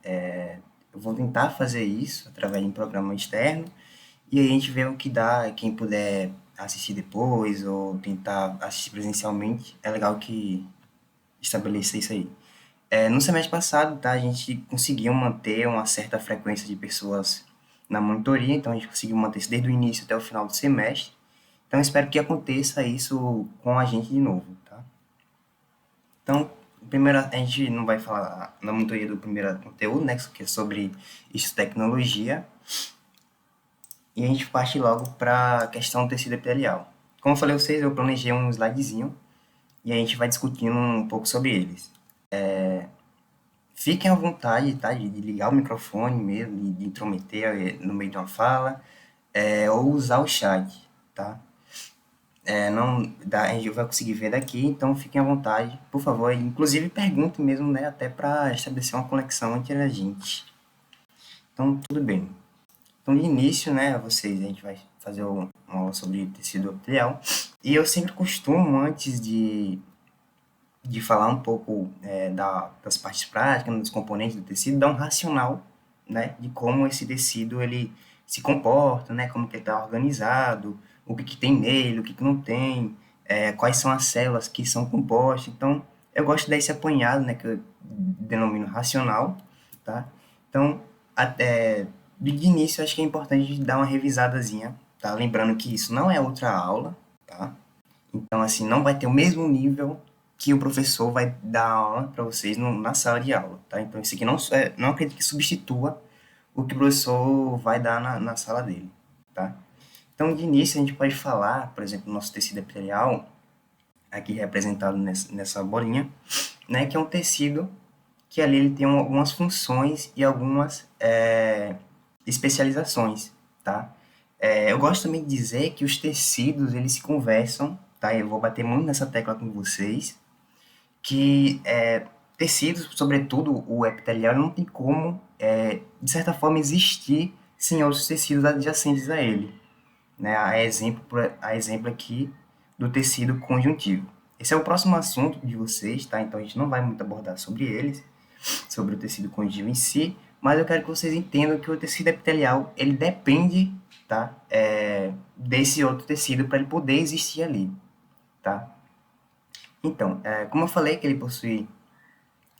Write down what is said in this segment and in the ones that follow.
Eu vou tentar fazer isso através de um programa externo e aí a gente vê o que dá. Quem puder assistir depois ou tentar assistir presencialmente, é legal que estabeleça isso aí. No semestre passado, tá, a gente conseguiu manter uma certa frequência de pessoas na monitoria, então a gente conseguiu manter isso desde o início até o final do semestre. Então, espero que aconteça isso com a gente de novo, tá? Então, primeiro, a gente não vai falar na monitoria do primeiro conteúdo, né, que é sobre isso, tecnologia, e a gente parte logo para a questão do tecido epitelial. Como eu falei a vocês, eu planejei um slidezinho e a gente vai discutindo um pouco sobre eles. Fiquem à vontade, tá, de ligar o microfone mesmo, de intrometer no meio de uma fala, ou usar o chat, tá? Não dá, a gente vai conseguir ver daqui, então fiquem à vontade, por favor. Inclusive perguntem mesmo, né, até para estabelecer uma conexão entre a gente. Então, tudo bem. Então, de início, né, vocês, a gente vai fazer uma aula sobre tecido epitelial. E eu sempre costumo, antes de falar um pouco das partes práticas, dos componentes do tecido, dar um racional, né, de como esse tecido ele se comporta, né, como que ele está organizado, o que tem nele, o que não tem, quais são as células que são compostas. Então, eu gosto desse apanhado, né, que eu denomino racional, tá? Então, de início, acho que é importante a gente dar uma revisadazinha, tá? Lembrando que isso não é outra aula, tá? Então, assim, não vai ter o mesmo nível que o professor vai dar aula para vocês na sala de aula, tá? Então, isso aqui não acredito que substitua o que o professor vai dar na sala dele, tá? Então, de início, a gente pode falar, por exemplo, do nosso tecido epitelial, aqui representado nessa bolinha, né? Que é um tecido que ali ele tem algumas funções e algumas especializações, tá? Eu gosto também de dizer que os tecidos, eles se conversam, tá? Eu vou bater muito nessa tecla com vocês, que tecidos, sobretudo o epitelial, não tem como, de certa forma, existir sem outros tecidos adjacentes a ele, né? A exemplo aqui do tecido conjuntivo. Esse é o próximo assunto de vocês, tá? Então a gente não vai muito abordar sobre eles, sobre o tecido conjuntivo em si, mas eu quero que vocês entendam que o tecido epitelial ele depende, tá? Desse outro tecido para ele poder existir ali, tá? Então, como eu falei que ele possui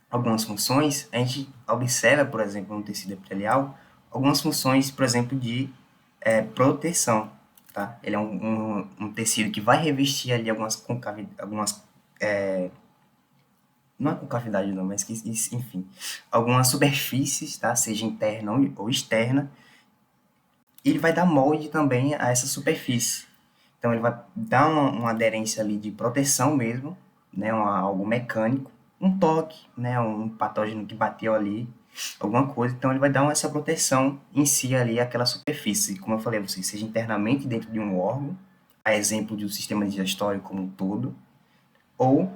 algumas funções, a gente observa, por exemplo, no tecido epitelial, algumas funções, por exemplo, de proteção, tá? Ele é um tecido que vai revestir ali não é concavidade não, mas que, enfim, algumas superfícies, tá? Seja interna ou externa, e ele vai dar molde também a essa superfície. Então ele vai dar uma aderência ali de proteção mesmo, né? Algo mecânico, um toque, né? Um patógeno que bateu ali, alguma coisa. Então ele vai dar essa proteção em si ali àquela superfície, como eu falei a vocês, seja internamente dentro de um órgão, a exemplo do sistema digestório como um todo, ou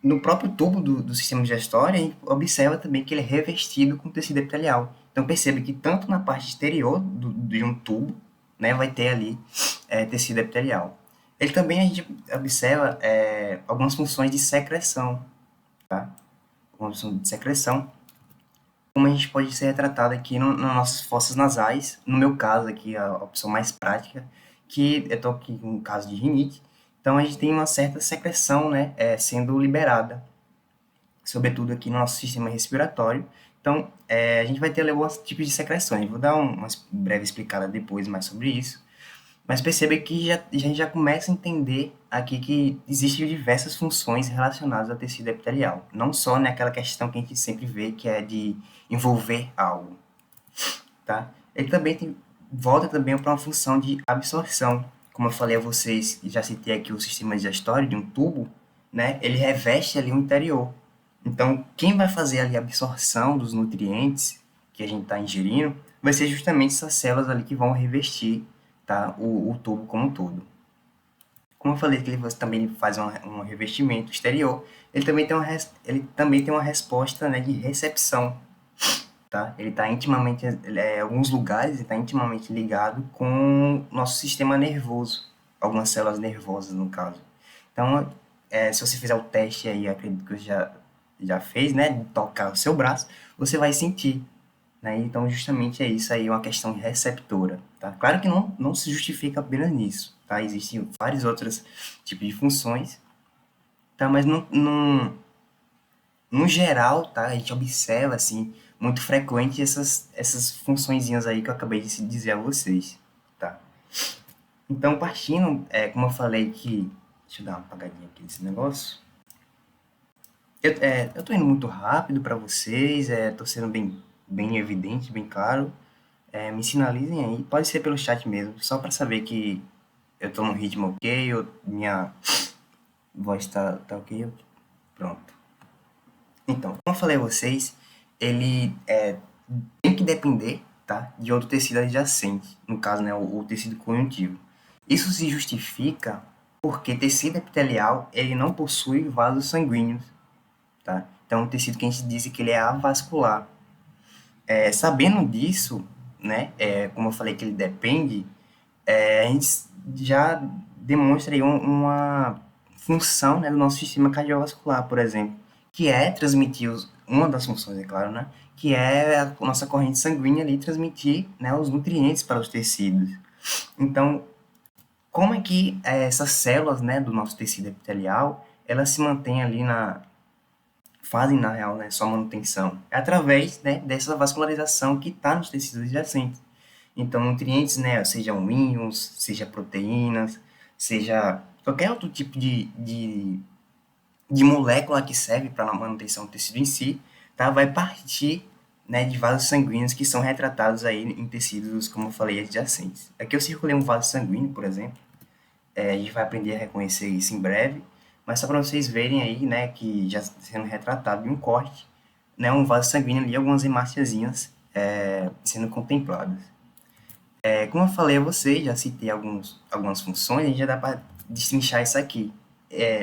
no próprio tubo do sistema digestório, a gente observa também que ele é revestido com tecido epitelial. Então perceba que tanto na parte exterior de um tubo, né, vai ter ali tecido epitelial. Ele também a gente observa algumas funções de secreção, tá? Algumas funções de secreção, como a gente pode ser retratado aqui nas nossas fossas nasais. No meu caso aqui, a opção mais prática, que eu estou aqui com um caso de rinite, então a gente tem uma certa secreção, né, sendo liberada, sobretudo aqui no nosso sistema respiratório. Então, a gente vai ter alguns tipos de secreções. Vou dar uma breve explicada depois mais sobre isso. Mas perceba que a gente já começa a entender aqui que existem diversas funções relacionadas ao tecido epitelial. Não só naquela questão que a gente sempre vê, que é de envolver algo, tá? Ele também volta também para uma função de absorção. Como eu falei a vocês, já citei aqui o sistema digestório de um tubo, né? Ele reveste ali o interior. Então, quem vai fazer ali a absorção dos nutrientes que a gente está ingerindo vai ser justamente essas células ali que vão revestir, tá? o tubo como um todo. Como eu falei que ele também faz um revestimento exterior, ele também tem uma resposta, né, de recepção, tá? Ele está intimamente, em alguns lugares, ele está intimamente ligado com o nosso sistema nervoso, algumas células nervosas no caso. Então, se você fizer o teste aí, acredito que já já fez, né, de tocar o seu braço, você vai sentir, né? Então, justamente é isso aí, uma questão receptora, tá? Claro que não se justifica apenas nisso, tá? Existem vários outros tipos de funções, tá? Mas no geral, tá? A gente observa, assim, muito frequente essas funçõezinhas aí que eu acabei de dizer a vocês, tá? Então, partindo, como eu falei que... Deixa eu dar uma apagadinha aqui nesse negócio. Eu tô indo muito rápido para vocês, tô sendo bem evidente, bem claro. Me sinalizem aí, pode ser pelo chat mesmo, só para saber que eu tô no ritmo ok, minha voz tá ok. Pronto. Então, como eu falei a vocês, ele tem que depender, tá, de outro tecido adjacente, no caso, né, o tecido conjuntivo. Isso se justifica porque tecido epitelial ele não possui vasos sanguíneos, tá? Então, é um tecido que a gente diz que ele é avascular. Sabendo disso, né, como eu falei que ele depende, a gente já demonstra aí uma função, né, do nosso sistema cardiovascular, por exemplo, que é transmitir uma das funções, é claro, né, que é a nossa corrente sanguínea ali transmitir, né, os nutrientes para os tecidos. Então, como é que essas células, né, do nosso tecido epitelial, elas se mantêm ali fazem na real, né, sua manutenção? É através, né, dessa vascularização que está nos tecidos adjacentes. Então, nutrientes, né, sejam íons, seja proteínas, seja qualquer outro tipo de molécula que serve para a manutenção do tecido em si, tá, vai partir, né, de vasos sanguíneos que são retratados aí em tecidos, como eu falei, adjacentes. Aqui eu circulei um vaso sanguíneo, por exemplo, a gente vai aprender a reconhecer isso em breve, mas só para vocês verem aí, né, que já sendo retratado em um corte, né, um vaso sanguíneo ali, algumas hemáciazinhas sendo contempladas. Como eu falei a vocês, já citei algumas funções, a gente já dá para destrinchar isso aqui.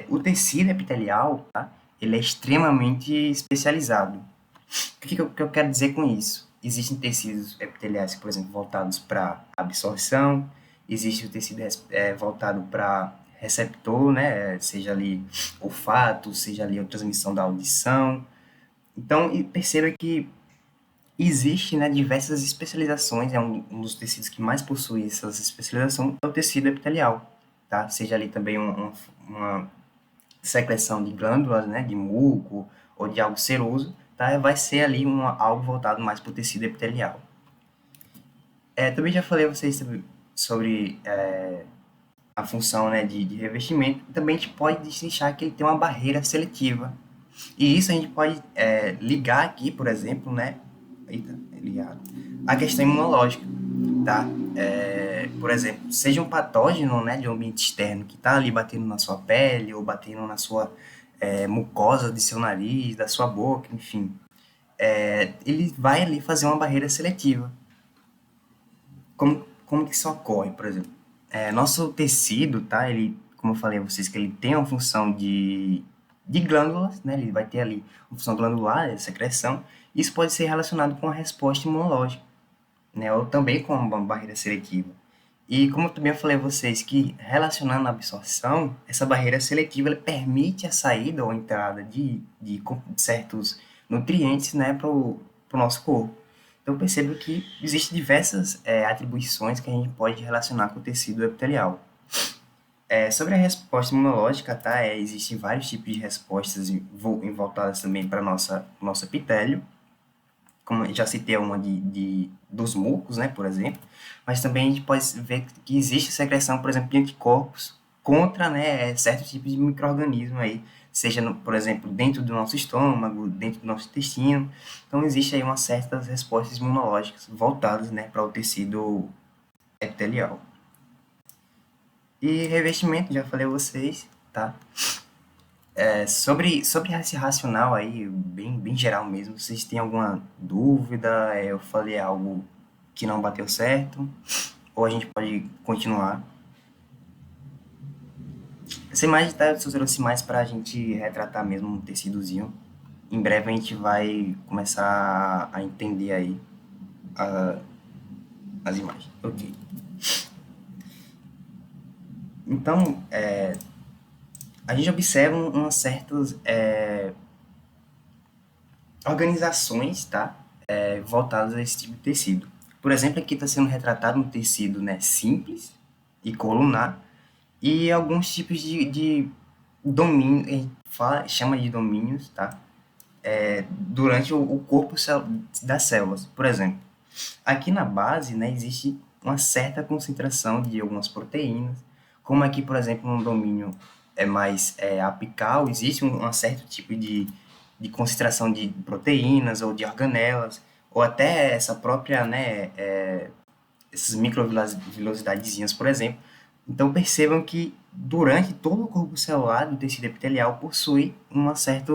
O tecido epitelial, tá, ele é extremamente especializado. O que eu quero dizer com isso? Existem tecidos epiteliais, por exemplo, voltados para absorção, existe o tecido voltado para receptor, né, seja ali olfato, seja ali a transmissão da audição. Então, perceba que existe, né, diversas especializações, um dos tecidos que mais possui essas especializações é o tecido epitelial, tá? Seja ali também uma secreção de glândulas, né, de muco ou de algo seroso, tá? Vai ser ali algo voltado mais para o tecido epitelial. Também já falei a vocês sobre a função, né, de revestimento. Também a gente pode destrinchar que ele tem uma barreira seletiva. E isso a gente pode ligar aqui, por exemplo, né, ligado, a questão imunológica, tá? Por exemplo, seja um patógeno, né, de um ambiente externo que está ali batendo na sua pele ou batendo na sua mucosa de seu nariz, da sua boca, enfim, ele vai ali fazer uma barreira seletiva. Como que isso ocorre, por exemplo? Nosso tecido, tá? Ele, como eu falei a vocês, que ele tem uma função de glândulas, né? Ele vai ter ali uma função glandular, secreção. Isso pode ser relacionado com a resposta imunológica, né? Ou também com uma barreira seletiva. E como eu também falei a vocês que relacionando a absorção, essa barreira seletiva ela permite a saída ou a entrada de certos nutrientes, né, para o nosso corpo. Então perceba que existem diversas atribuições que a gente pode relacionar com o tecido epitelial. Sobre a resposta imunológica, tá? Existem vários tipos de respostas voltadas também para nosso epitélio, como eu já citei uma dos mucos, né, por exemplo, mas também a gente pode ver que existe secreção, por exemplo, de anticorpos contra, né, certos tipos de micro-organismos aí, seja, por exemplo, dentro do nosso estômago, dentro do nosso intestino. Então, existe aí umas certas respostas imunológicas voltadas, né, para o tecido epitelial. E revestimento, já falei a vocês, tá? Sobre esse racional aí, bem geral mesmo, vocês têm alguma dúvida? Eu falei algo que não bateu certo? Ou a gente pode continuar? Essa imagem tá, eu trouxe mais para a gente retratar mesmo um tecidozinho. Em breve a gente vai começar a entender aí a- as imagens. Ok. Então, a gente observa umas certas organizações, tá? Voltadas a esse tipo de tecido. Por exemplo, aqui está sendo retratado um tecido, né, simples e colunar, e alguns tipos de domínio, a gente chama de domínios, tá? Durante o corpo das células. Por exemplo, aqui na base, né, existe uma certa concentração de algumas proteínas, como aqui, por exemplo, no domínio mais apical, existe um certo tipo de concentração de proteínas ou de organelas, ou até essa própria, né, essas microvilosidadezinhas, por exemplo. Então percebam que durante todo o corpo celular do tecido epitelial possui uma certa,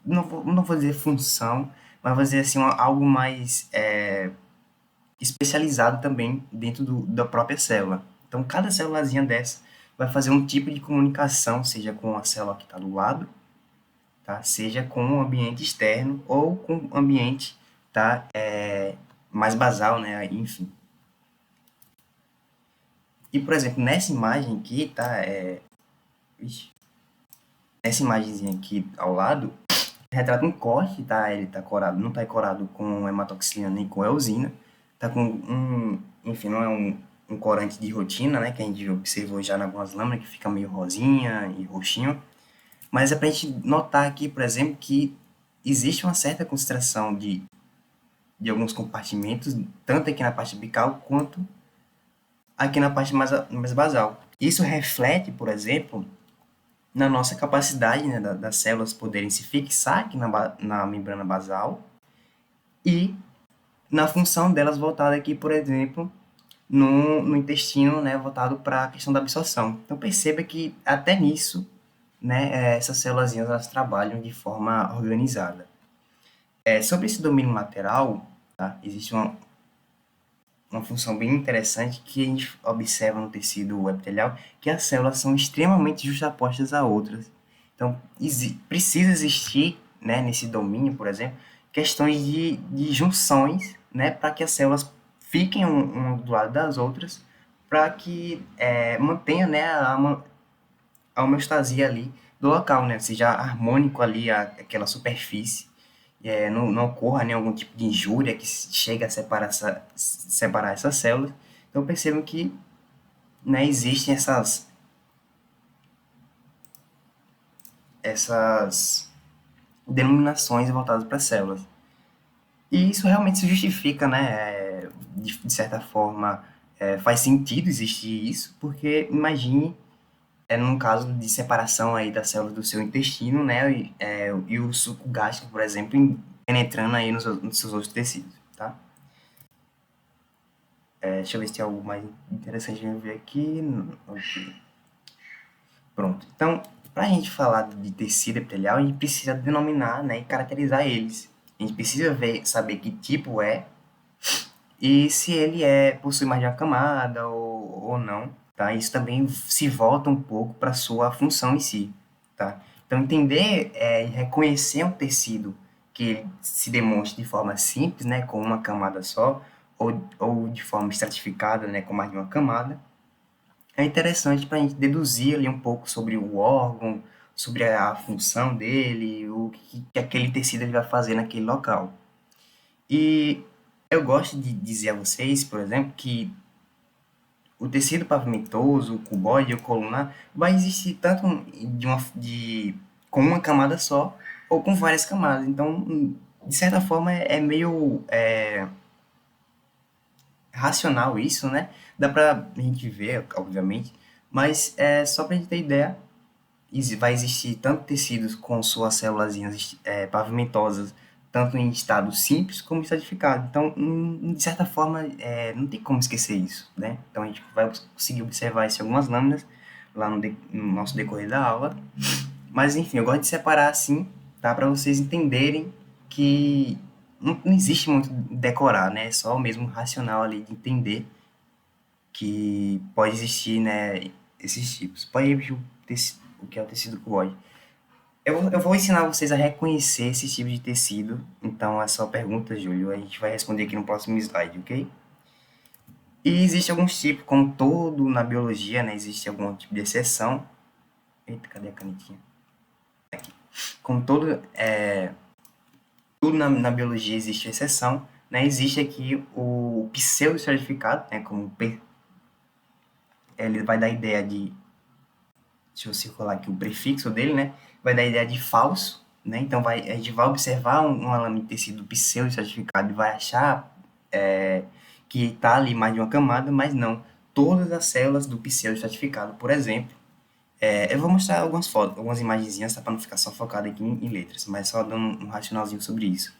não vou dizer função, mas vou dizer assim, algo mais especializado também dentro da própria célula. Então cada célulazinha dessa vai fazer um tipo de comunicação, seja com a célula que está do lado, tá? Seja com o ambiente externo ou com o ambiente, tá? Mais basal, né? Enfim. E, por exemplo, nessa imagem aqui, tá? Ixi, nessa imagenzinha aqui ao lado, retrata um corte, tá? Ele tá corado, não tá corado com hematoxina nem com eosina, tá com enfim, não é um corante de rotina, né? Que a gente observou já em algumas lâminas, que fica meio rosinha e roxinho. Mas é pra gente notar aqui, por exemplo, que existe uma certa concentração de alguns compartimentos, tanto aqui na parte apical quanto aqui na parte mais basal. Isso reflete, por exemplo, na nossa capacidade, né, das células poderem se fixar aqui na membrana basal e na função delas voltada aqui, por exemplo, no intestino, né, voltado para a questão da absorção. Então perceba que até nisso, né, essas células elas trabalham de forma organizada. Sobre esse domínio lateral, tá, existe uma função bem interessante que a gente observa no tecido epitelial, que as células são extremamente justapostas a outras. Então, precisa existir, né, nesse domínio, por exemplo, questões de junções, né, para que as células fiquem uma do lado das outras, para que mantenha, né, a homeostasia ali do local, né, seja harmônico ali aquela superfície, não ocorra nenhum tipo de injúria que chegue a separar essas células. Então percebam que, né, existem essas denominações voltadas para células. E isso realmente se justifica, né? De certa forma, faz sentido existir isso, porque imagine, num caso de separação aí das células do seu intestino, né? E o suco gástrico, por exemplo, penetrando aí nos seus outros tecidos, tá? Deixa eu ver se tem algo mais interessante de ver aqui. Ok. Pronto. Então, para a gente falar de tecido epitelial, a gente precisa denominar, né, e caracterizar eles. A gente precisa saber que tipo é e se ele possui mais de uma camada ou não, tá? Isso também se volta um pouco para sua função em si, tá? Então, entender e reconhecer um tecido que ele se demonstre de forma simples, né, com uma camada só, ou de forma estratificada, né, com mais de uma camada, é interessante para a gente deduzir ali um pouco sobre o órgão, sobre a função dele, o que aquele tecido ele vai fazer naquele local. E eu gosto de dizer a vocês, por exemplo, que o tecido pavimentoso, o cuboide, o colunar, vai existir tanto com uma camada só ou com várias camadas. Então, de certa forma, é meio racional isso, né? Dá pra gente ver, obviamente, mas só pra gente ter ideia, vai existir tanto tecidos com suas células pavimentosas, tanto em estado simples como estratificado. Então, de certa forma, não tem como esquecer isso, né? Então, a gente vai conseguir observar isso em algumas lâminas, lá no nosso decorrer da aula. Mas, enfim, eu gosto de separar assim, tá? Para vocês entenderem que não existe muito decorar, né? É só o mesmo racional ali de entender que pode existir, né, esses tipos. Pode repetir o que é o tecido cuboide. Eu vou ensinar vocês a reconhecer esse tipo de tecido. Então, é só pergunta, Júlio. A gente vai responder aqui no próximo slide, ok? E existe alguns tipos, como todo na biologia, né? Existe algum tipo de exceção. Eita, cadê a canetinha? Aqui. Como todo tudo na biologia existe exceção, né? Existe aqui o pseudo-estratificado, né? Ele vai dar a ideia de, deixa eu circular aqui o prefixo dele, né? Vai dar a ideia de falso, né? Então a gente vai observar uma lâmina de tecido pseudo-estratificado e vai achar que está ali mais de uma camada, mas não. Todas as células do pseudo-estratificado, por exemplo, eu vou mostrar algumas fotos, algumas imagenzinhas, tá? Para não ficar só focado aqui em letras, mas só dando um racionalzinho sobre isso.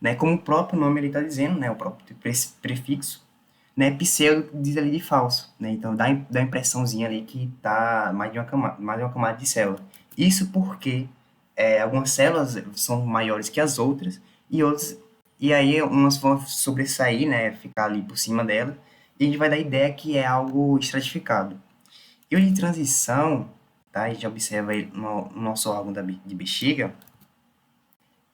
Né? Como o próprio nome ele está dizendo, né? O próprio prefixo, né? Pseudo diz ali de falso, né? Então dá a impressãozinha ali que tá mais de uma camada de célula. Isso porque algumas células são maiores que as outras e aí umas vão sobressair, né? Ficar ali por cima dela e a gente vai dar a ideia que é algo estratificado. E o de transição, tá? A gente observa aí no nosso órgão de bexiga,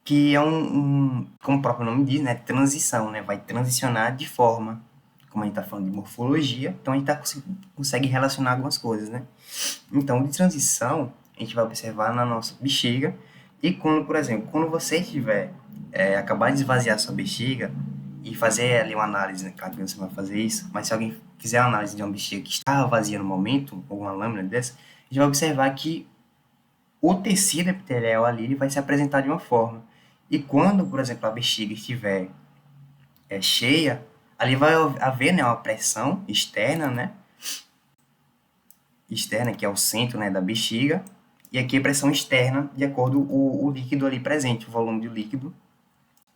que é como o próprio nome diz, né, transição, né, vai transicionar de forma, como a gente está falando de morfologia, então a gente consegue relacionar algumas coisas, né. Então, de transição, a gente vai observar na nossa bexiga, e quando, por exemplo, quando você estiver, acabar de esvaziar sua bexiga, e fazer ali uma análise, né, claro que você vai fazer isso, mas se alguém fizer uma análise de uma bexiga que estava vazia no momento, ou uma lâmina dessa, a gente vai observar que o tecido epitelial ali ele vai se apresentar de uma forma. E quando, por exemplo, a bexiga estiver cheia, ali vai haver, né, uma pressão externa, né? Externa, que é o centro, né, da bexiga, e aqui a pressão externa, de acordo com o líquido ali presente, o volume do líquido,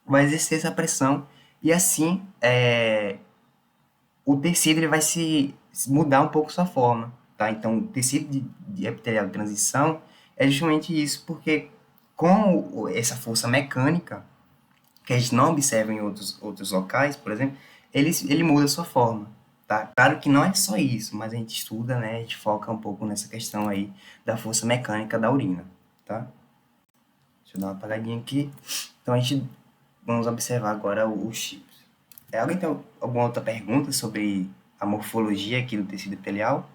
vai exercer essa pressão, e assim o tecido ele vai se mudar um pouco sua forma, tá? Então, o tecido de epitelial de transição é justamente isso, porque com essa força mecânica, que a gente não observa em outros locais, por exemplo, ele muda a sua forma, tá? Claro que não é só isso, mas a gente estuda, né? A gente foca um pouco nessa questão aí da força mecânica da urina, tá? Deixa eu dar uma apagadinha aqui. Então, vamos observar agora os chips. Alguém tem alguma outra pergunta sobre a morfologia aqui do tecido epitelial?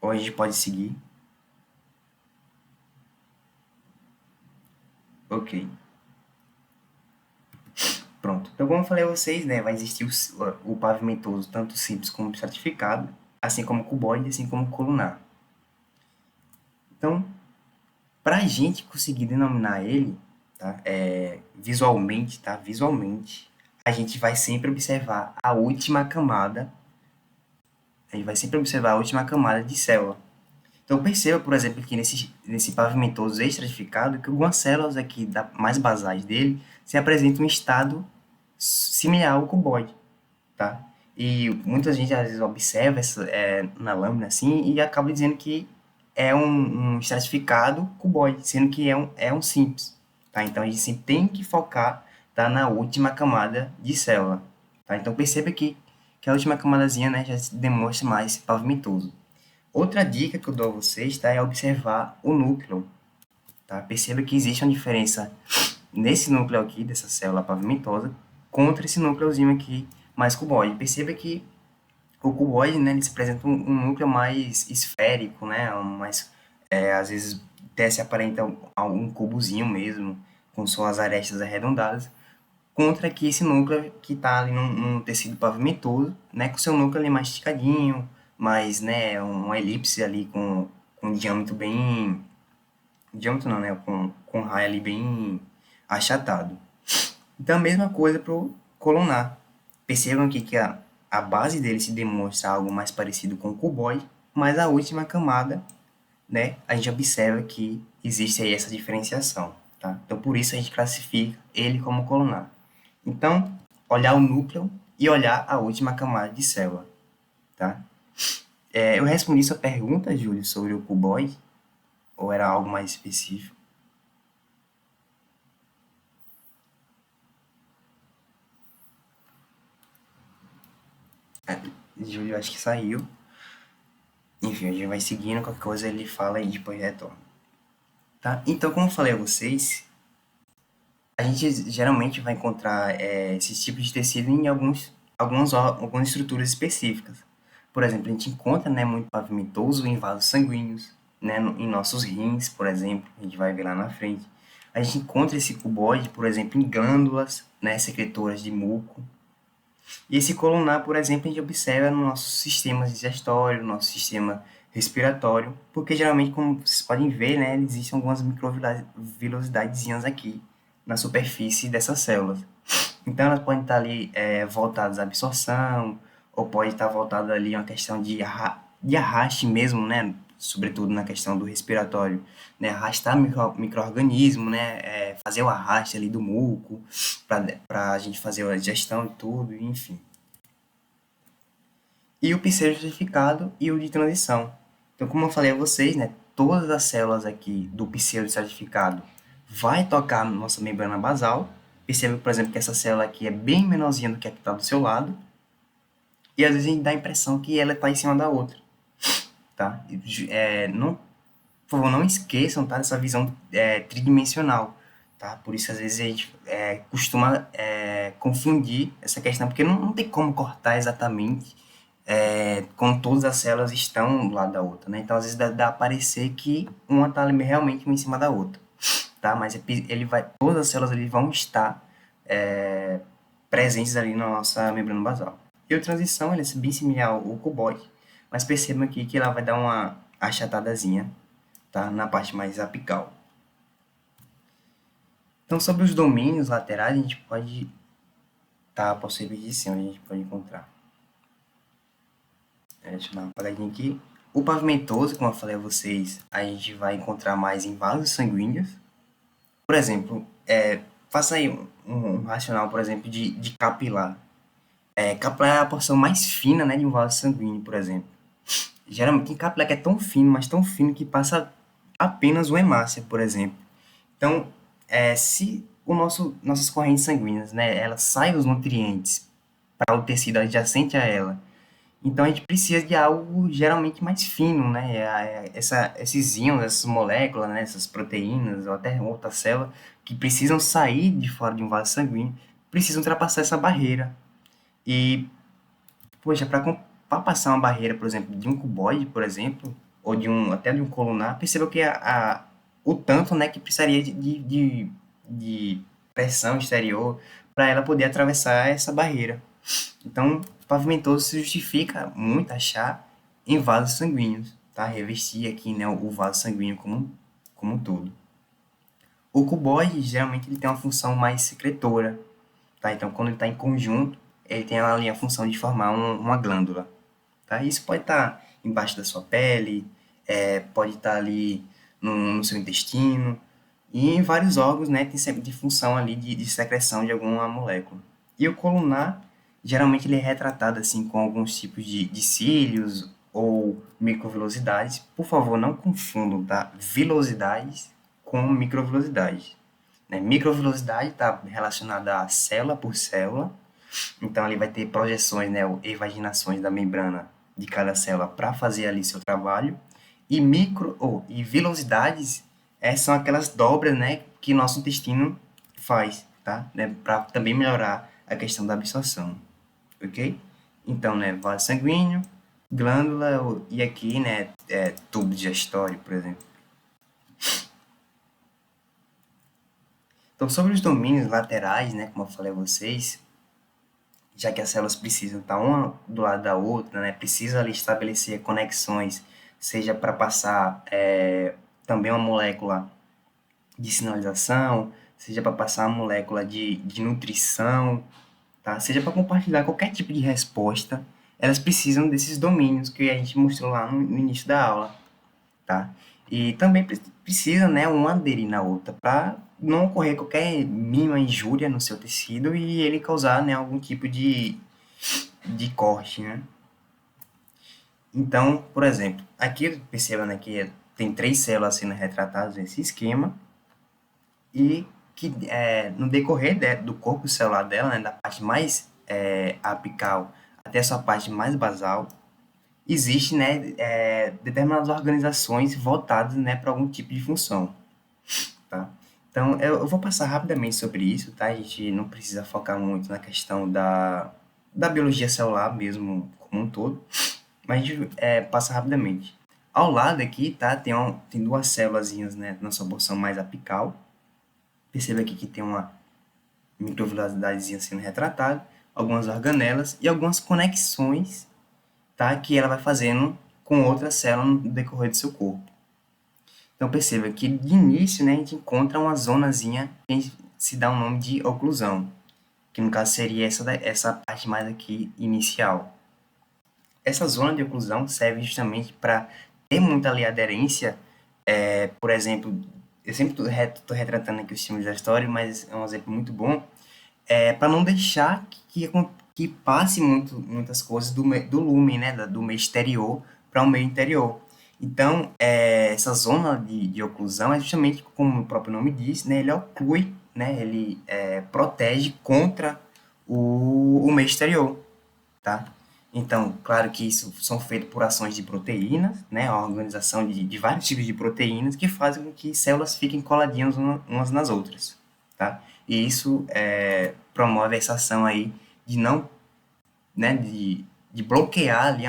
Ou a gente pode seguir? Ok. Pronto. Então, como eu falei a vocês, né, vai existir o pavimentoso, tanto simples como estratificado, assim como cuboide, assim como colunar. Então, para a gente conseguir denominar ele, tá, visualmente, tá, visualmente, a gente vai sempre observar a última camada, a gente vai sempre observar a última camada de célula. Então, perceba, por exemplo, que nesse pavimentoso estratificado, que algumas células aqui mais basais dele se apresentam em estado similar ao cuboide, tá? E muita gente às vezes observa na lâmina assim e acaba dizendo que é um estratificado cuboide, sendo que é um simples, tá? Então a gente sempre tem que focar, tá, na última camada de célula, tá? Então perceba que a última camadazinha, né, já se demonstra mais pavimentoso. Outra dica que eu dou a vocês, tá, é observar o núcleo, tá? Perceba que existe uma diferença nesse núcleo aqui, dessa célula pavimentosa, contra esse núcleozinho aqui mais cuboide. Perceba que o cuboide, né, ele se apresenta um núcleo mais esférico, né, às vezes até se aparenta um cubozinho mesmo, com suas arestas arredondadas, contra aqui esse núcleo que está ali num tecido pavimentoso, né, com seu núcleo ali mais esticadinho, mais, né, uma elipse ali com um diâmetro bem... Diâmetro não, né, com um raio ali bem achatado. Então, a mesma coisa para o colunar. Percebam aqui que a base dele se demonstra algo mais parecido com o cuboide, mas a última camada, né, a gente observa que existe aí essa diferenciação, tá? Então, por isso a gente classifica ele como colunar. Então, olhar o núcleo e olhar a última camada de célula, tá? Eu respondi sua pergunta, Júlio, sobre o cuboide, ou era algo mais específico? Júlio, acho que saiu. Enfim, a gente vai seguindo, qualquer coisa ele fala e depois retorna. Tá? Então, como eu falei a vocês, a gente geralmente vai encontrar esses tipos de tecido em algumas estruturas específicas. Por exemplo, a gente encontra, né, muito pavimentoso em vasos sanguíneos, né, em nossos rins, por exemplo, a gente vai ver lá na frente. A gente encontra esse cuboide, por exemplo, em glândulas, né, secretoras de muco. E esse colunar, por exemplo, a gente observa no nosso sistema digestório, no nosso sistema respiratório, porque geralmente, como vocês podem ver, né, existem algumas microvilosidadezinhas aqui na superfície dessas células. Então, elas podem estar ali voltadas à absorção, ou pode estar voltada ali a uma questão de arraste mesmo, né? Sobretudo na questão do respiratório, né? Arrastar micro-organismo, né? Fazer o arraste ali do muco, para a gente fazer a digestão e tudo, enfim. E o pseudo-estratificado e o de transição. Então, como eu falei a vocês, né? Todas as células aqui do pseudo-estratificado vai tocar a nossa membrana basal. Perceba, por exemplo, que essa célula aqui é bem menorzinha do que a que está do seu lado. E às vezes a gente dá a impressão que ela está em cima da outra, tá? Não, por favor, não esqueçam, tá, dessa visão tridimensional, tá? Por isso, às vezes, a gente costuma confundir essa questão, porque não tem como cortar exatamente quando todas as células estão um do lado da outra, né? Então, às vezes, dá a parecer que uma está realmente uma em cima da outra, tá? Mas todas as células ali vão estar presentes ali na nossa membrana basal. E a transição, ele é bem similar ao cuboide, mas percebam aqui que ela vai dar uma achatadazinha, tá? Na parte mais apical. Então, sobre os domínios laterais, a gente pode possível de sim, onde a gente pode encontrar. Deixa eu dar uma apagadinha aqui. O pavimentoso, como eu falei a vocês, a gente vai encontrar mais em vasos sanguíneos. Por exemplo, faça aí um racional, por exemplo, de capilar. Capilar é a porção mais fina, né, de um vaso sanguíneo, por exemplo. Geralmente tem capilar que é tão fino, mas tão fino que passa apenas uma hemácia, por exemplo. Então, se nossas correntes sanguíneas, né, elas saem os nutrientes para o tecido adjacente a ela, então a gente precisa de algo geralmente mais fino, né? Esses íons, essas moléculas, né, essas proteínas ou até outra célula que precisam sair de fora de um vaso sanguíneo, precisam ultrapassar essa barreira. E, poxa, para passar uma barreira, por exemplo, de um cuboide, por exemplo, ou até de um colunar, perceba que o tanto, né, que precisaria de pressão exterior para ela poder atravessar essa barreira. Então, pavimentoso se justifica muito achar em vasos sanguíneos, tá? Revestir aqui, né, o vaso sanguíneo como um todo. O cuboide, geralmente, ele tem uma função mais secretora, tá? Então, quando ele está em conjunto, ele tem ali a função de formar uma glândula, tá? Isso pode estar embaixo da sua pele, pode estar ali no seu intestino, e em vários órgãos, né, tem sempre de função ali de secreção de alguma molécula. E o colunar, geralmente ele é retratado assim com alguns tipos de cílios ou microvilosidades. Por favor, não confundam, tá? Vilosidades com microvilosidades. Né? Microvilosidade está relacionada a célula por célula, então ele vai ter projeções, né, ou evaginações da membrana de cada célula para fazer ali seu trabalho. E vilosidades são aquelas dobras, né, que nosso intestino faz, tá? Né, para também melhorar a questão da absorção, ok? Então, né, vaso sanguíneo, glândula e aqui, né, tubo digestório, por exemplo. Então, sobre os domínios laterais, né, como eu falei a vocês, já que as células precisam estar uma do lado da outra, né, precisa ali estabelecer conexões, seja para passar também uma molécula de sinalização, seja para passar uma molécula de nutrição, tá? Seja para compartilhar qualquer tipo de resposta, elas precisam desses domínios que a gente mostrou lá no início da aula, tá? E também precisa, né, uma aderir na outra para não ocorrer qualquer mínima injúria no seu tecido e ele causar, né, algum tipo de corte, né? Então, por exemplo, aqui perceba, né, que tem 3 células sendo retratadas nesse esquema e que no decorrer do corpo celular dela, né, da parte mais apical até a sua parte mais basal, existe, né, determinadas organizações voltadas, né, para algum tipo de função, tá? Então, eu vou passar rapidamente sobre isso, tá? A gente não precisa focar muito na questão da biologia celular mesmo, como um todo, mas a gente passa rapidamente. Ao lado aqui, tá? Tem 2 células, né, na sua porção mais apical, Perceba aqui que tem uma microvilazidadezinha sendo retratada, algumas organelas e algumas conexões, tá, que ela vai fazendo com outras células no decorrer do seu corpo. Então perceba que de início, né, a gente encontra uma zonazinha que se dá o nome de oclusão, que no caso seria essa parte mais aqui inicial. Essa zona de oclusão serve justamente para ter muita ali aderência, por exemplo, eu sempre estou retratando aqui os filmes da história, mas é um exemplo muito bom, para não deixar que passe muitas coisas do lumen, né, do meio exterior para o meio interior. Então, essa zona de oclusão é justamente, como o próprio nome diz, né, ele oclui, né, ele protege contra o meio exterior, tá? Então, claro que isso são feitos por ações de proteínas, né, a organização de vários tipos de proteínas que fazem com que células fiquem coladinhas umas nas outras, tá? E isso promove essa ação aí de não, né, de bloquear ali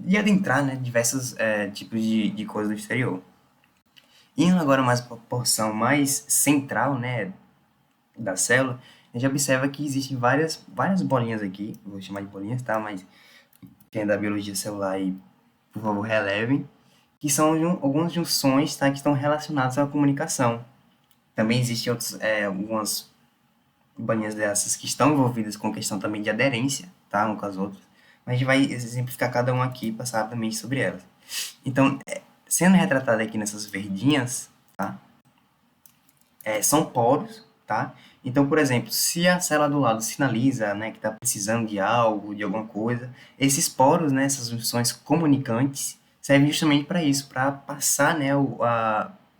de adentrar, né, diversos tipos de coisas do exterior. Indo agora mais para a porção mais central, né, da célula, a gente observa que existem várias bolinhas aqui, vou chamar de bolinhas, tá, mas quem é da biologia celular aí, por favor, relevem, que são algumas junções, tá, que estão relacionadas à comunicação. Também existem algumas bolinhas dessas que estão envolvidas com questão também de aderência, tá, um com as outras, mas a gente vai exemplificar cada um aqui e passar rapidamente sobre elas. Então, sendo retratado aqui nessas verdinhas, tá, são poros, tá? Então, por exemplo, se a célula do lado sinaliza, né, que está precisando de algo, de alguma coisa, esses poros, né, essas junções comunicantes, servem justamente para isso, para passar, né,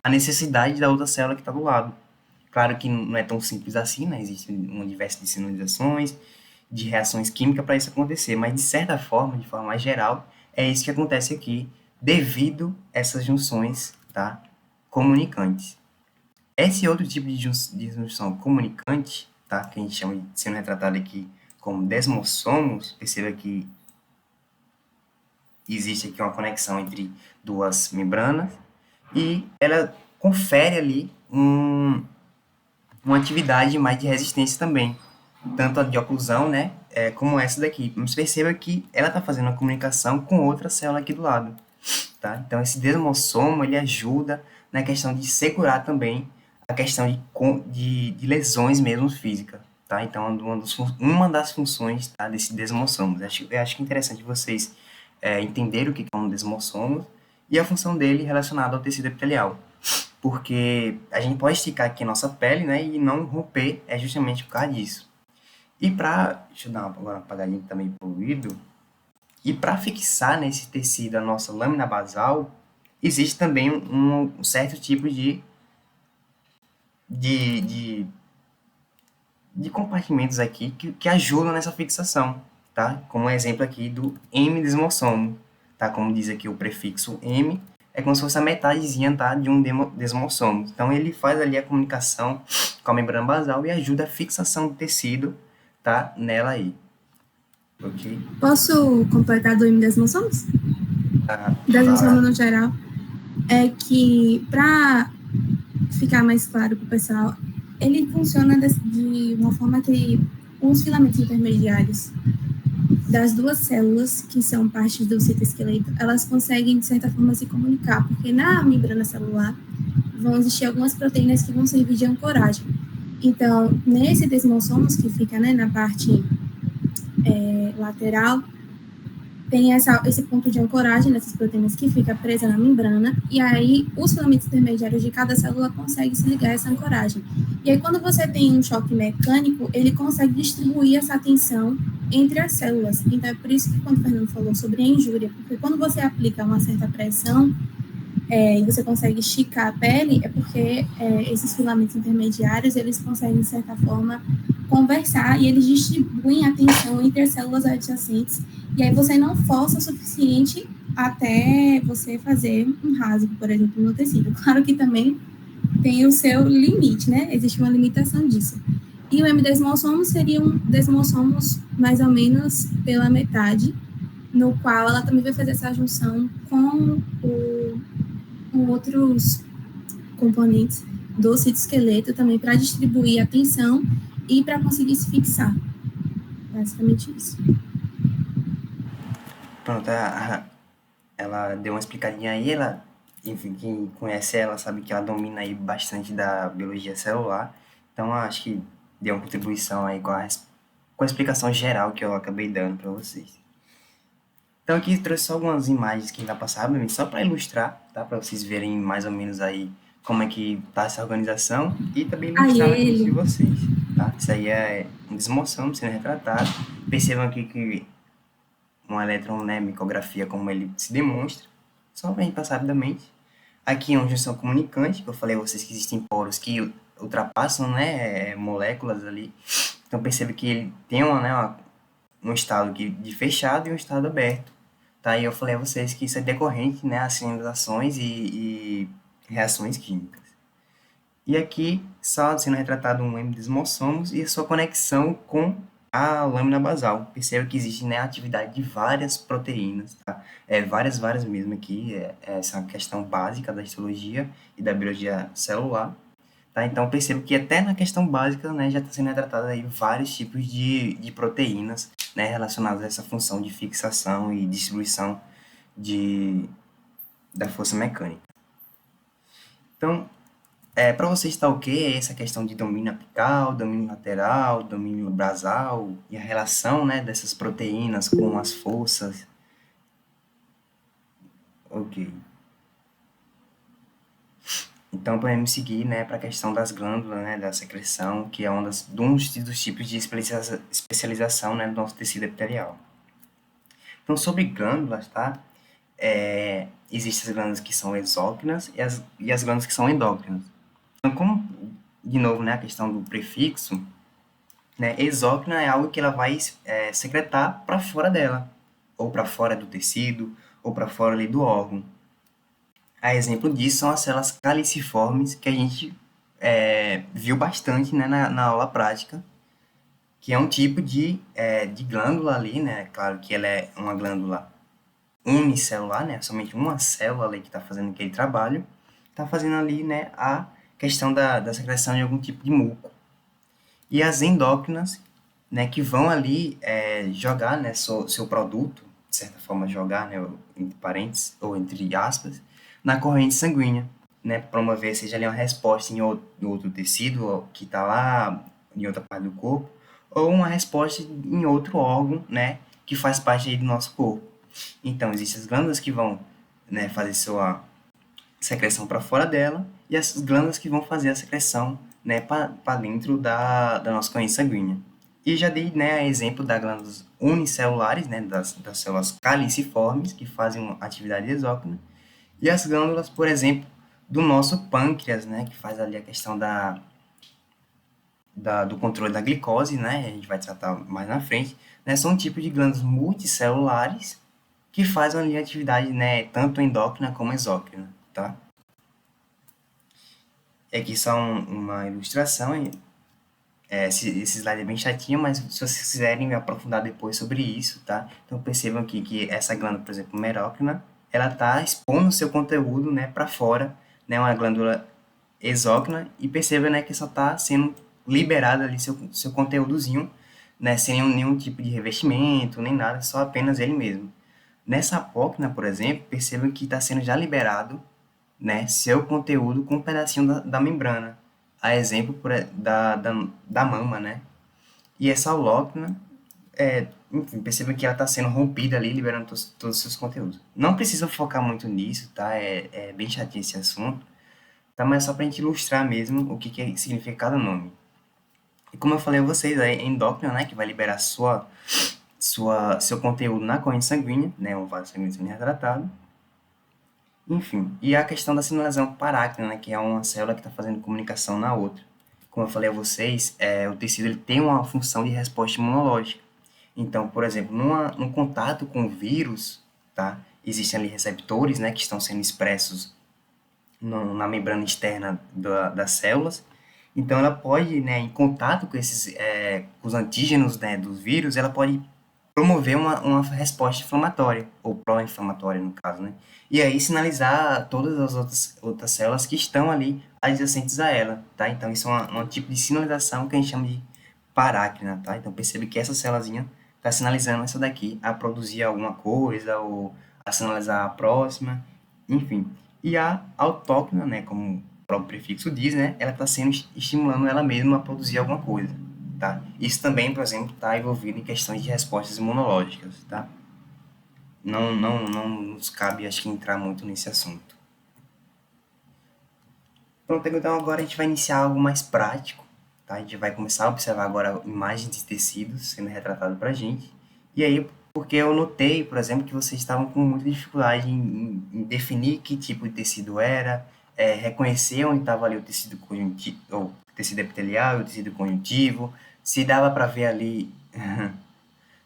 a necessidade da outra célula que está do lado. Claro que não é tão simples assim, né? Existem um diverso de sinalizações, de reações químicas para isso acontecer, mas de certa forma, de forma mais geral, é isso que acontece aqui, devido a essas junções, tá, comunicantes. Esse outro tipo de junção comunicante, tá, que a gente chama de sendo retratado aqui como desmossomos, perceba que existe aqui uma conexão entre duas membranas e ela confere ali uma atividade mais de resistência também, tanto a de oclusão, né, como essa daqui. Mas perceba que ela está fazendo uma comunicação com outra célula aqui do lado, tá? Então, esse desmossomo, ele ajuda na questão de segurar também a questão de lesões mesmo físicas, tá? Então, uma das funções, tá, desse desmossomo. Eu acho que é interessante vocês entenderem o que é um desmossomo e a função dele relacionada ao tecido epitelial. Porque a gente pode esticar aqui a nossa pele, né, e não romper, justamente por causa disso. E deixa eu dar uma apagadinha também poluído. E para fixar nesse tecido a nossa lâmina basal, existe também um certo tipo de compartimentos aqui que ajudam nessa fixação, tá? Como exemplo aqui do M-desmossomo, tá? Como diz aqui o prefixo M, é como se fosse a metadezinha, tá, de um desmossomo. Então, ele faz ali a comunicação com a membrana basal e ajuda a fixação do tecido, tá, nela aí. Ok? Posso completar do M-desmossomos? Desmossomos no geral. É que, para ficar mais claro para o pessoal, ele funciona de uma forma que os filamentos intermediários das duas células, que são partes do citoesqueleto, elas conseguem, de certa forma, se comunicar, porque na membrana celular vão existir algumas proteínas que vão servir de ancoragem. Então, nesse desmossomos, que fica, né, na parte lateral, tem esse ponto de ancoragem dessas proteínas que fica presa na membrana, e aí os filamentos intermediários de cada célula conseguem se ligar a essa ancoragem. E aí, quando você tem um choque mecânico, ele consegue distribuir essa tensão entre as células. Então, é por isso que quando o Fernando falou sobre a injúria, porque quando você aplica uma certa pressão e você consegue esticar a pele, é porque esses filamentos intermediários, eles conseguem, de certa forma, conversar e eles distribuem a tensão entre as células adjacentes, e aí você não força o suficiente até você fazer um rasgo, por exemplo, no tecido. Claro que também tem o seu limite, né? Existe uma limitação disso. E o M-desmossomos seria um desmossomos mais ou menos pela metade, no qual ela também vai fazer essa junção com componentes do citoesqueleto também para distribuir a tensão e para conseguir se fixar. Basicamente isso. Pronto, ela deu uma explicadinha aí, enfim, quem conhece ela sabe que ela domina aí bastante da biologia celular, então acho que deu uma contribuição aí com a explicação geral que eu acabei dando para vocês. Então aqui trouxe só algumas imagens que vai passar, só para ilustrar, tá? Para vocês verem mais ou menos aí como é que tá essa organização e também ilustrar na mente de vocês, tá? Isso aí é um desmoção sendo retratado. Percebam aqui que uma eletronemicografia, como ele se demonstra, só para a gente passar rapidamente. Aqui é uma junção comunicante, que eu falei a vocês que existem poros que ultrapassam, né, moléculas ali. Então perceba que ele tem um estado de fechado e um estado aberto. Tá? E eu falei a vocês que isso é decorrente, né, às sinalizações e reações químicas. E aqui, só sendo retratado um M desmossomos e a sua conexão com a lâmina basal. Perceba que existe, né, a atividade de várias proteínas, tá? Várias mesmo aqui, essa é uma questão básica da histologia e da biologia celular. Tá? Então, percebo que até na questão básica, né, já está sendo retratado aí vários tipos de proteínas, né, relacionadas a essa função de fixação e distribuição da força mecânica. Então, para você estar ok, essa questão de domínio apical, domínio lateral, domínio basal e a relação, né, dessas proteínas com as forças. Ok. Então, podemos seguir, né, para a questão das glândulas, né, da secreção, que é um dos tipos de especialização, né, do nosso tecido epitelial. Então, sobre glândulas, tá? Existem as glândulas que são exócrinas e as glândulas que são endócrinas. Então, como, de novo, né, a questão do prefixo, né, exócrina é algo que ela vai secretar para fora dela, ou para fora do tecido, ou para fora ali do órgão. A exemplo disso são as células caliciformes, que a gente viu bastante, né, na aula prática, que é um tipo de glândula ali, né? Claro que ela é uma glândula unicelular, né? Somente uma célula ali que está fazendo aquele trabalho, está fazendo ali, né, a questão da secreção de algum tipo de muco. E as endócrinas, né, que vão ali jogar, né, seu produto, de certa forma jogar, né, entre parênteses, ou entre aspas, na corrente sanguínea, né, promover seja ali uma resposta em outro tecido que está lá em outra parte do corpo, ou uma resposta em outro órgão, né, que faz parte aí do nosso corpo. Então, existem as glândulas que vão, né, fazer sua secreção para fora dela, e as glândulas que vão fazer a secreção, né, para dentro da nossa corrente sanguínea. E já dei, né, exemplo das glândulas unicelulares, né, das células caliciformes, que fazem uma atividade exócrina, e as glândulas, por exemplo, do nosso pâncreas, né, que faz ali a questão do controle da glicose, né, a gente vai tratar mais na frente, né, são um tipo de glândulas multicelulares que fazem ali a atividade, né, tanto endócrina como exócrina, tá? Aqui só uma ilustração, esse slide é bem chatinho, mas se vocês quiserem me aprofundar depois sobre isso, tá? Então percebam aqui que essa glândula, por exemplo, merócrina, ela está expondo o seu conteúdo, né, para fora, né, uma glândula exócrina, e perceba, né, que só está sendo liberado ali seu conteúdozinho, né, sem nenhum tipo de revestimento, nem nada, só apenas ele mesmo. Nessa apócrina, por exemplo, percebam que está sendo já liberado, né, seu conteúdo com um pedacinho da membrana, a exemplo da mama, né? E essa holócrina, enfim, perceba que ela está sendo rompida ali, liberando todos os seus conteúdos. Não precisa focar muito nisso, tá? É bem chatinho esse assunto, tá? Mas é só para a gente ilustrar mesmo o que significa cada nome. E como eu falei a vocês, é endócrina, né, que vai liberar seu conteúdo na corrente sanguínea, né, um vaso sanguíneo sendo retratado. Enfim, e a questão da sinalização parácrina, né, que é uma célula que está fazendo comunicação na outra. Como eu falei a vocês, o tecido ele tem uma função de resposta imunológica. Então, por exemplo, num contato com o vírus, tá, existem ali receptores, né, que estão sendo expressos na membrana externa das células. Então, ela pode, né, em contato com com os antígenos, né, dos vírus, ela pode promover uma resposta inflamatória, ou pró-inflamatória, no caso, né? E aí sinalizar todas as outras células que estão ali adjacentes a ela, tá? Então, isso é um tipo de sinalização que a gente chama de parácrina, tá? Então, percebe que essa células está sinalizando essa daqui a produzir alguma coisa ou a sinalizar a próxima, enfim. E a autóctona, né, como o próprio prefixo diz, né, ela está sendo estimulando ela mesma a produzir alguma coisa, tá? Isso também, por exemplo, está envolvido em questões de respostas imunológicas, tá? Não nos cabe, acho que, entrar muito nesse assunto. Pronto, então agora a gente vai iniciar algo mais prático, tá? A gente vai começar a observar agora imagens de tecidos sendo retratado para a gente. E aí, porque eu notei, por exemplo, que vocês estavam com muita dificuldade em definir que tipo de tecido era, reconhecer onde estava ali o tecido conjuntivo, ou tecido epitelial, o tecido conjuntivo, se dava para ver ali,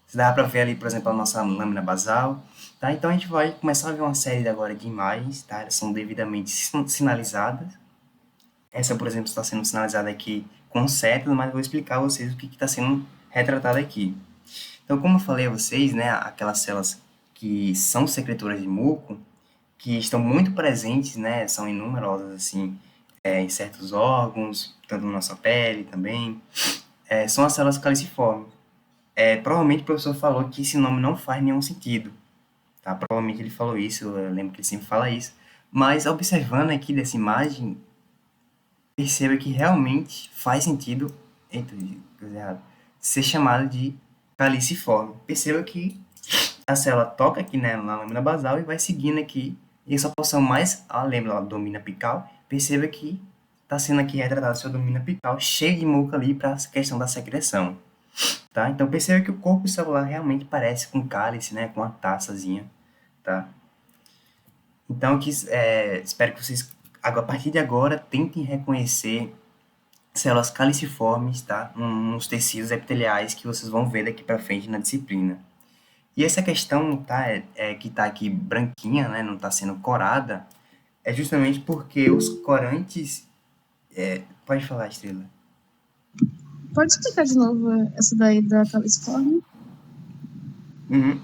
se dava para ver ali, por exemplo, a nossa lâmina basal, tá? Então a gente vai começar a ver uma série agora de imagens, tá? Elas são devidamente sinalizadas. Essa, por exemplo, está sendo sinalizada aqui com setas, mas eu vou explicar a vocês o que está sendo retratado aqui. Então, como eu falei a vocês, né, aquelas células que são secretoras de muco, que estão muito presentes, né, são inúmeras, assim, em certos órgãos, tanto na nossa pele também, são as células caliciformes. Provavelmente o professor falou que esse nome não faz nenhum sentido, tá? Provavelmente ele falou isso, eu lembro que ele sempre fala isso, mas observando aqui dessa imagem, perceba que realmente faz sentido, ser chamado de caliciforme. Perceba que a célula toca aqui, né, na lâmina basal e vai seguindo aqui, e essa porção mais, lembra lá, domina apical, perceba que está sendo aqui retratado seu domina apical, cheio de muco ali para a questão da secreção. Tá? Então perceba que o corpo celular realmente parece com cálice, né, com uma taçazinha. Tá? Então, espero que vocês, a partir de agora, tentem reconhecer células caliciformes, tá? Nos tecidos epiteliais que vocês vão ver daqui para frente na disciplina. E essa questão, tá, que está aqui branquinha, né, não está sendo corada, é justamente porque os corantes... pode falar, Estrela. Pode explicar de novo essa daí da caliciforme? Uhum.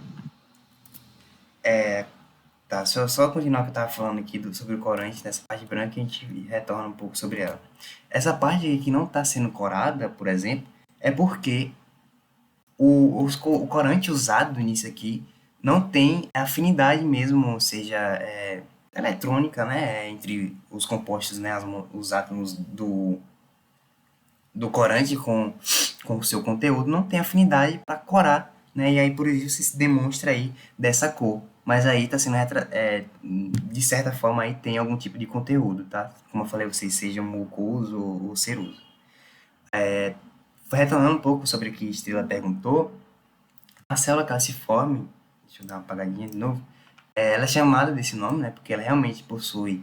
Tá, só continuar o que eu estava falando aqui sobre o corante, nessa parte branca, a gente retorna um pouco sobre ela. Essa parte aqui que não está sendo corada, por exemplo, é porque o corante usado nisso aqui não tem afinidade mesmo, ou seja, eletrônica, né, entre os compostos, né, os átomos do corante com o seu conteúdo, não tem afinidade para corar, né, e aí por isso se demonstra aí dessa cor. Mas aí está sendo, de certa forma, aí tem algum tipo de conteúdo, tá? Como eu falei, vocês sejam mucoso ou ceroso. Retornando um pouco sobre o que a Estrela perguntou, a célula calciforme, deixa eu dar uma apagadinha de novo, ela é chamada desse nome, né, porque ela realmente possui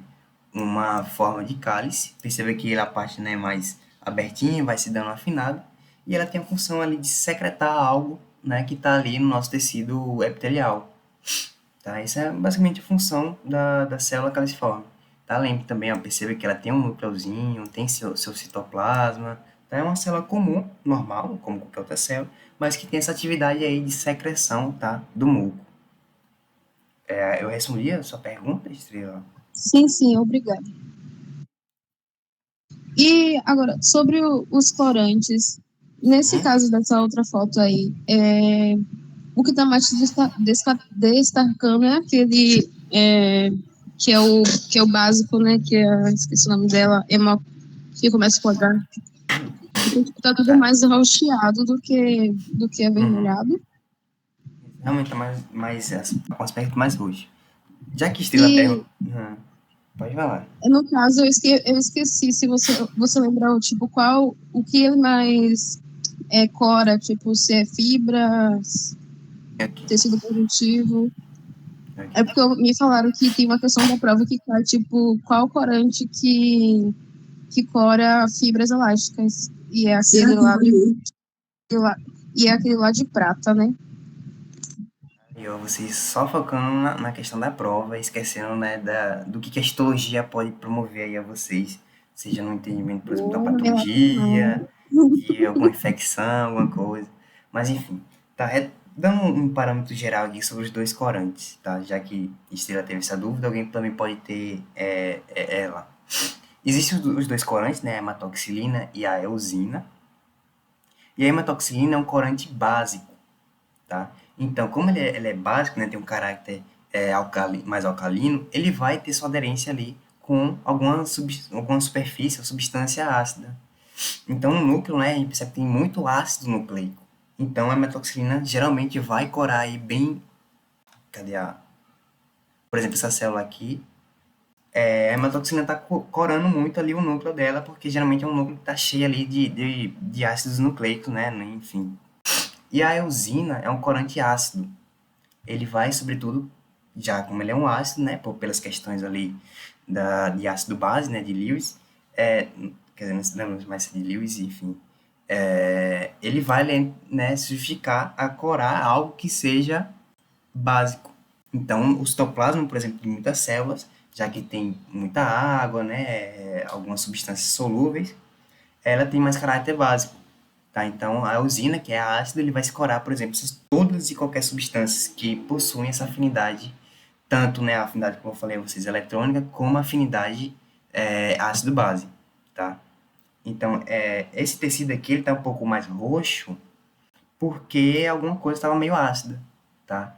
uma forma de cálice. Perceba que a parte, né, mais abertinha, vai se dando afinada, e ela tem a função ali de secretar algo, né, que está ali no nosso tecido epitelial. Tá? Essa é basicamente a função da célula caliciforme. Tá? Lembre também, ó, perceba que ela tem um núcleozinho, tem seu citoplasma, tá? É uma célula comum, normal, como qualquer outra célula, mas que tem essa atividade aí de secreção, tá, do muco. Eu respondi a sua pergunta, Estrela? Sim, obrigada. E agora, sobre os corantes, nesse caso dessa outra foto aí, o que está mais destacando é aquele que é o básico, né? Esqueci o nome dela, que começa com H. Tá tudo mais rocheado do que avermelhado. Realmente tá com aspecto mais roxo. Já que Estrela pergunta... Pode falar. No caso, eu esqueci se você lembrar, tipo, o que é mais cora, tipo, se é fibras, tecido conjuntivo. É porque me falaram que tem uma questão da prova que tá, tipo, qual corante que cora fibras elásticas. E é aquele lá de prata, né? E vocês só focando na questão da prova, esquecendo, né, do que a histologia pode promover aí a vocês, seja no entendimento, por exemplo, da patologia, de alguma infecção, alguma coisa. Mas, enfim, tá? Dando um parâmetro geral aqui sobre os dois corantes, tá? Já que Estrela teve essa dúvida, alguém também pode ter ela. Existem os dois corantes, né, a hematoxilina e a eosina. E a hematoxilina é um corante básico, tá? Então, como ele é básico, né, tem um caráter mais alcalino, ele vai ter sua aderência ali com alguma superfície ou substância ácida. Então, no núcleo, né, a gente percebe que tem muito ácido nucleico. Então, a hematoxilina geralmente vai corar aí bem... Cadê a... Por exemplo, essa célula aqui, a hematoxilina está corando muito ali o núcleo dela, porque geralmente é um núcleo que está cheio ali de ácidos nucleicos, né, enfim. E a eosina é um corante ácido. Ele vai, sobretudo, já como ele é um ácido, né, pelas questões ali de ácido base, né, de Lewis, quer dizer, não se lembra mais de Lewis, enfim, ele vai, né, se justificar a corar algo que seja básico. Então, o citoplasma, por exemplo, de muitas células, já que tem muita água, né, algumas substâncias solúveis, ela tem mais caráter básico. Tá? Então, a eosina, que é ácido, ele vai escorar, por exemplo, todas e qualquer substâncias que possuem essa afinidade, tanto, né, a afinidade, como eu falei a vocês, eletrônica, como a afinidade ácido-base. Tá? Então, esse tecido aqui está um pouco mais roxo, porque alguma coisa estava meio ácida. Tá?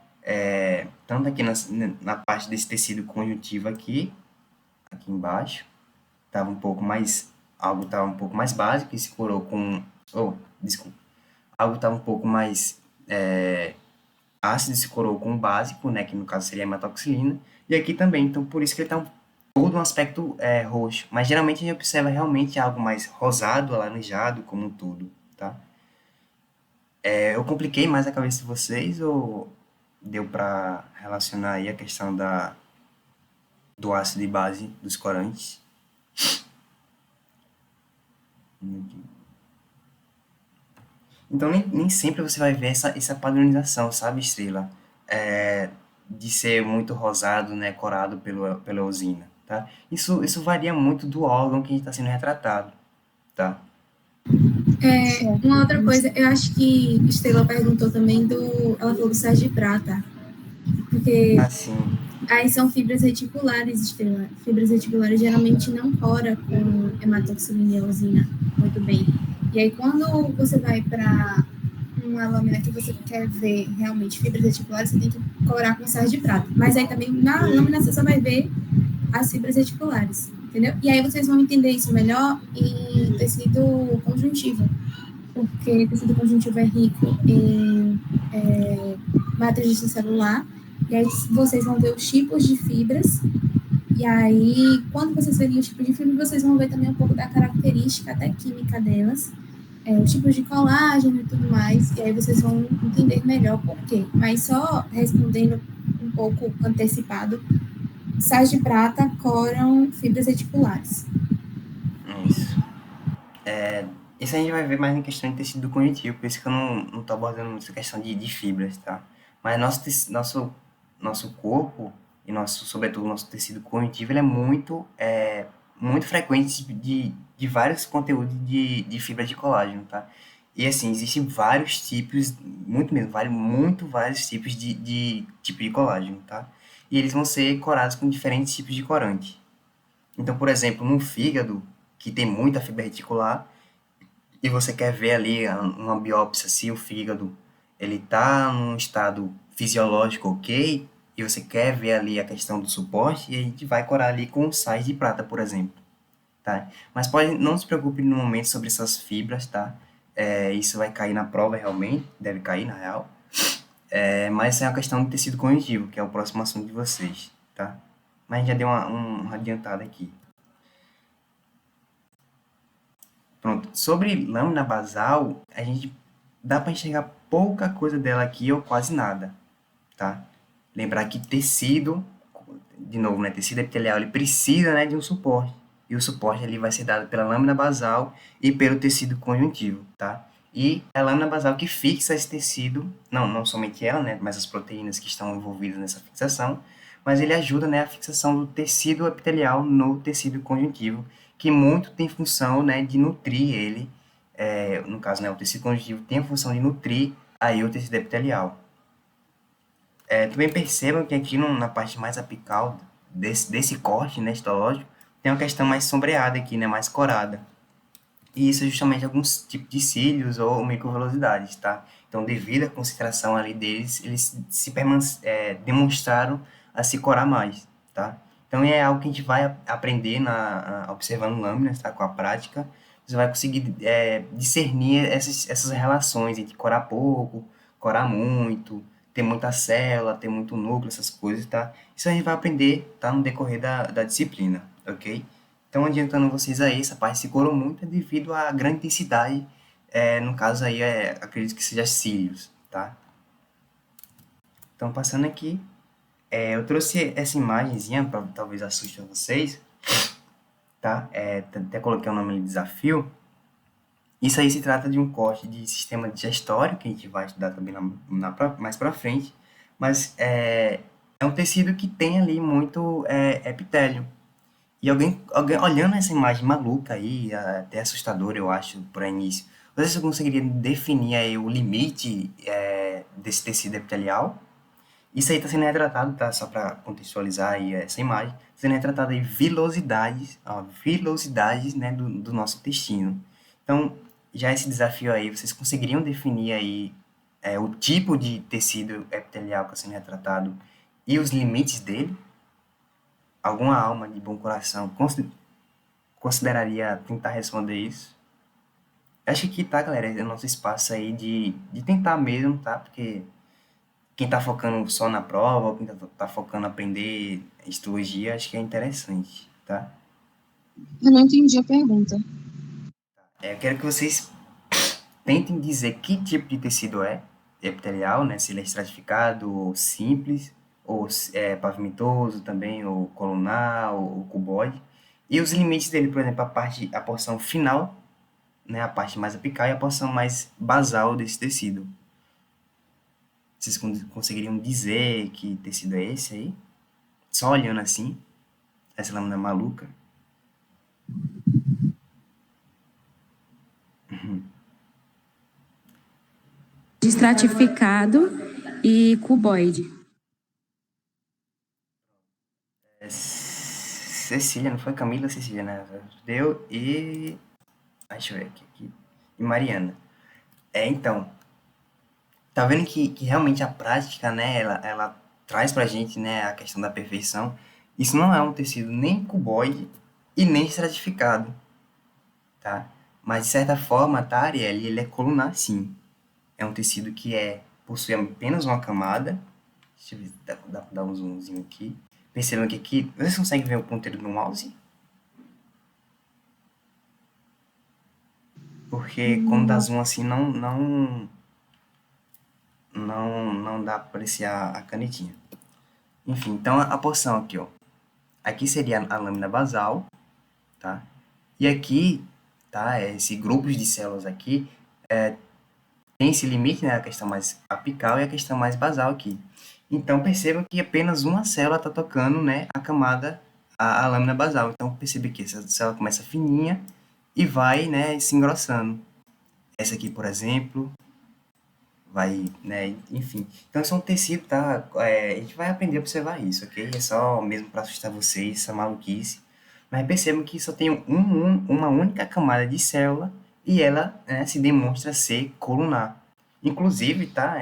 Tanto aqui na parte desse tecido conjuntivo aqui embaixo, estava um pouco mais, algo estava um pouco mais básico e se curou com, desculpa, algo estava um pouco mais ácido e se curou com o básico, né, que no caso seria a hematoxilina, e aqui também, então por isso que ele está todo um aspecto roxo, mas geralmente a gente observa realmente algo mais rosado, alaranjado, como um todo, tá? Eu compliquei mais a cabeça de vocês ou deu para relacionar aí a questão do ácido e base dos corantes? Então, nem sempre você vai ver essa padronização, sabe, Estrela? De ser muito rosado, né, corado pela usina, tá? Isso varia muito do órgão que a gente está sendo retratado, tá? Uma outra coisa, eu acho que Estela perguntou também ela falou do sais de prata, porque Assim, aí são fibras reticulares, Estela. Fibras reticulares geralmente não cora com hematoxilina e eosina muito bem. E aí quando você vai para uma lâmina que você quer ver realmente fibras reticulares, você tem que corar com sais de prata. Mas aí também na lâmina você só vai ver as fibras reticulares, entendeu? E aí vocês vão entender isso melhor em tecido conjuntivo, porque tecido conjuntivo é rico em matriz celular, e aí vocês vão ver os tipos de fibras, e aí, quando vocês verem os tipos de fibras, vocês vão ver também um pouco da característica até química delas, os tipos de colágeno e tudo mais, e aí vocês vão entender melhor por quê. Mas só respondendo um pouco antecipado, sais de prata coram fibras reticulares. isso. Isso a gente vai ver mais em questão de tecido conjuntivo, por isso que eu não tô abordando muito essa questão de fibras, tá? Mas nosso corpo e sobretudo, nosso tecido conjuntivo, ele é muito frequente de vários conteúdos de fibra de colágeno, tá? E assim, existem vários tipos, muito mesmo, vários tipos de colágeno, tá? E eles vão ser corados com diferentes tipos de corante. Então, por exemplo, no fígado, que tem muita fibra reticular, e você quer ver ali uma biópsia se o fígado ele está num estado fisiológico ok, e você quer ver ali a questão do suporte, e a gente vai corar ali com sais de prata, por exemplo. Tá? Mas não se preocupe no momento sobre essas fibras, tá? Isso vai cair na prova realmente, deve cair na real. Mas é uma questão de tecido conjuntivo, que é o próximo assunto de vocês, tá? Mas a gente já deu uma adiantada aqui. Pronto. Sobre lâmina basal, a gente dá para enxergar pouca coisa dela aqui ou quase nada, tá? Lembrar que tecido, de novo, né, tecido epitelial, ele precisa, né, de um suporte. E o suporte ali vai ser dado pela lâmina basal e pelo tecido conjuntivo, tá? E é a lâmina basal que fixa esse tecido, não somente ela, né, mas as proteínas que estão envolvidas nessa fixação, mas ele ajuda, né, a fixação do tecido epitelial no tecido conjuntivo, que muito tem função, né, de nutrir ele, no caso, né, o tecido conjuntivo tem a função de nutrir aí o tecido epitelial. Também percebam que aqui na parte mais apical desse corte, né, histológico, tem uma questão mais sombreada aqui, né, mais corada. E isso é justamente alguns tipos de cílios ou microvelocidades, tá? Então, devido à concentração ali deles, eles demonstraram a se corar mais, tá? Então, é algo que a gente vai aprender observando lâminas, tá? Com a prática. Você vai conseguir discernir essas relações entre corar pouco, corar muito, ter muita célula, ter muito núcleo, essas coisas, tá? Isso a gente vai aprender, tá? No decorrer da disciplina, ok? Então, adiantando vocês aí, essa parte se corou muito é devido à grande intensidade, no caso aí, acredito que seja cílios, tá? Então, passando aqui, eu trouxe essa imagenzinha para talvez assuste a vocês, tá? Até coloquei o nome de desafio. Isso aí se trata de um corte de sistema digestório, que a gente vai estudar também mais para frente, mas é um tecido que tem ali muito epitélio. E alguém olhando essa imagem maluca aí, até assustadora, eu acho, por início, você conseguiria definir aí o limite desse tecido epitelial? Isso aí está sendo retratado, tá? Só para contextualizar aí essa imagem, sendo retratado aí vilosidades, né, do nosso intestino. Então, já esse desafio aí, vocês conseguiriam definir aí o tipo de tecido epitelial que está sendo retratado e os limites dele? Alguma alma de bom coração consideraria tentar responder isso? Acho que tá, galera, é o nosso espaço aí de tentar mesmo, tá? Porque quem tá focando só na prova, ou quem tá focando em aprender histologia, acho que é interessante, tá? Eu não entendi a pergunta. Eu quero que vocês tentem dizer que tipo de tecido é epitelial, né? Se ele é estratificado ou simples, ou pavimentoso também, ou colunar, ou cuboide. E os limites dele, por exemplo, a porção final, né? A parte mais apical e a porção mais basal desse tecido. Vocês conseguiriam dizer que tecido é esse aí? Só olhando assim, essa lâmina maluca. Estratificado e cuboide. Cecília, não foi Camila? Cecília, né? Deu e... Deixa eu ver aqui. E Mariana. Então, tá vendo que realmente a prática, né, ela traz pra gente, né, a questão da perfeição. Isso não é um tecido nem cuboide e nem estratificado, tá? Mas, de certa forma, tá, Ariel, ele é colunar, sim. É um tecido que possui apenas uma camada. Deixa eu ver, dá pra dar um zoomzinho aqui. Percebam que aqui... Vocês conseguem ver o ponteiro do mouse? Porque quando dá zoom assim, não dá pra apreciar a canetinha. Enfim, então a porção aqui, ó. Aqui seria a lâmina basal, tá? E aqui, tá? Esse grupo de células aqui tem esse limite, né? A questão mais apical e a questão mais basal aqui. Então, percebam que apenas uma célula está tocando, né? A lâmina basal. Então, percebe que essa célula começa fininha e vai, né? Se engrossando. Essa aqui, por exemplo, vai, né? Enfim. Então, isso é um tecido, tá? A gente vai aprender a observar isso, ok? É só mesmo para assustar vocês, essa maluquice. Mas percebam que só tem uma única camada de célula e ela, né, se demonstra ser colunar. Inclusive, tá?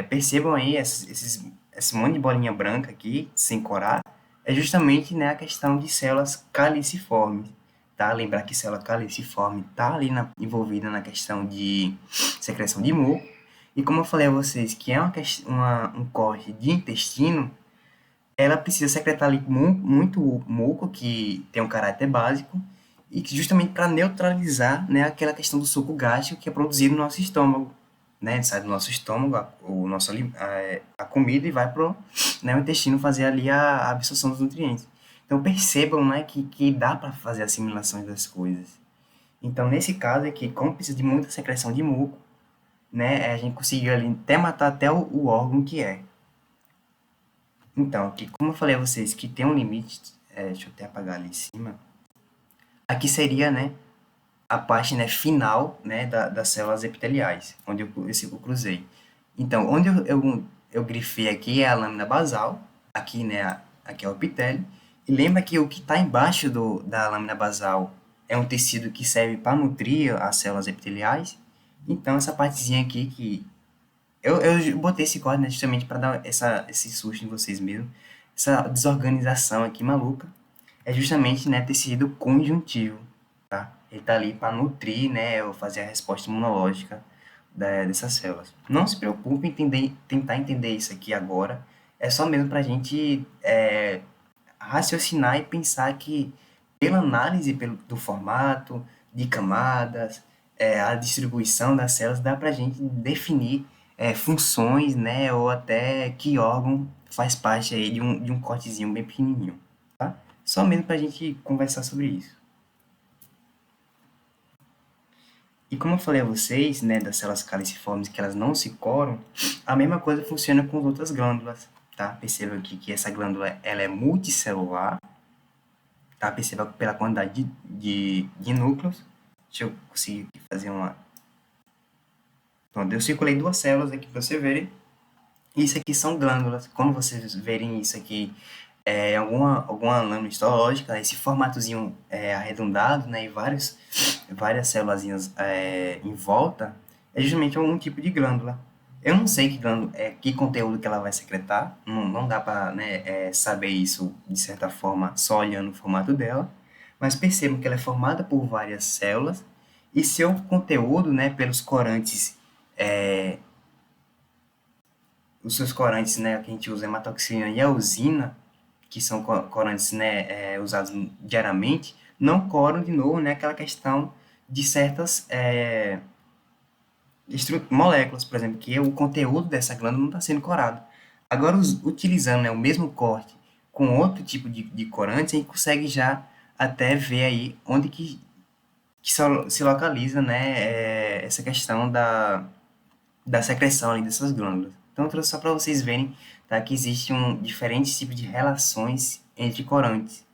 Percebam aí esse monte de bolinha branca aqui, sem corar, é justamente, né, a questão de células caliciformes, tá? Lembrar que célula caliciforme tá ali envolvida na questão de secreção de muco. E como eu falei a vocês que é um corte de intestino, ela precisa secretar ali muito muco, que tem um caráter básico, e que justamente para neutralizar, né, aquela questão do suco gástrico que é produzido no nosso estômago, né? Sai do nosso estômago a comida e vai pro, né, o intestino fazer ali a absorção dos nutrientes. Então percebam, né, que dá para fazer assimilações das coisas. Então nesse caso aqui, como precisa de muita secreção de muco, né, a gente conseguiu ali até matar até o órgão que é. Então, aqui, como eu falei a vocês que tem um limite, deixa eu até apagar ali em cima, aqui seria, né, a parte, né, final, né, das células epiteliais, onde eu cruzei. Então, onde eu grifei aqui é a lâmina basal, aqui, né, aqui é o epitélio, E lembra que o que está embaixo da lâmina basal é um tecido que serve para nutrir as células epiteliais. Então, essa partezinha aqui que... Eu botei esse código, né, justamente para dar esse susto em vocês mesmos. Essa desorganização aqui maluca é justamente, né, tecido conjuntivo, tá? Ele está ali para nutrir, né, ou fazer a resposta imunológica dessas células. Não se preocupe em tentar entender isso aqui agora. É só mesmo para a gente raciocinar e pensar que, pela análise do formato, de camadas, a distribuição das células, dá para a gente definir funções, né, ou até que órgão faz parte aí de um cortezinho bem pequenininho, tá? Só mesmo para a gente conversar sobre isso. E como eu falei a vocês, né, das células caliciformes que elas não se coram, a mesma coisa funciona com as outras glândulas, tá? Perceba aqui que essa glândula ela é multicelular, tá? Perceba pela quantidade de núcleos. Deixa eu conseguir fazer uma... Pronto, eu circulei 2 células aqui para vocês verem. Isso aqui são glândulas. Quando vocês verem isso aqui alguma lâmina histológica, esse formatozinho arredondado, né, e várias células em volta, é justamente algum tipo de glândula. Eu não sei que conteúdo que ela vai secretar, não dá para, né, saber isso de certa forma só olhando o formato dela, mas percebam que ela é formada por várias células e seu conteúdo, né, pelos corantes, os seus corantes, né, que a gente usa hematoxina e a usina, que são corantes, né, usados diariamente, não coram de novo, né, aquela questão de certas moléculas, por exemplo, que o conteúdo dessa glândula não está sendo corado. Agora, utilizando, né, o mesmo corte com outro tipo de corantes, a gente consegue já até ver aí onde que se localiza, né, essa questão da secreção ali dessas glândulas. Então, eu trouxe só para vocês verem, tá, que existem diferentes tipos de relações entre corantes.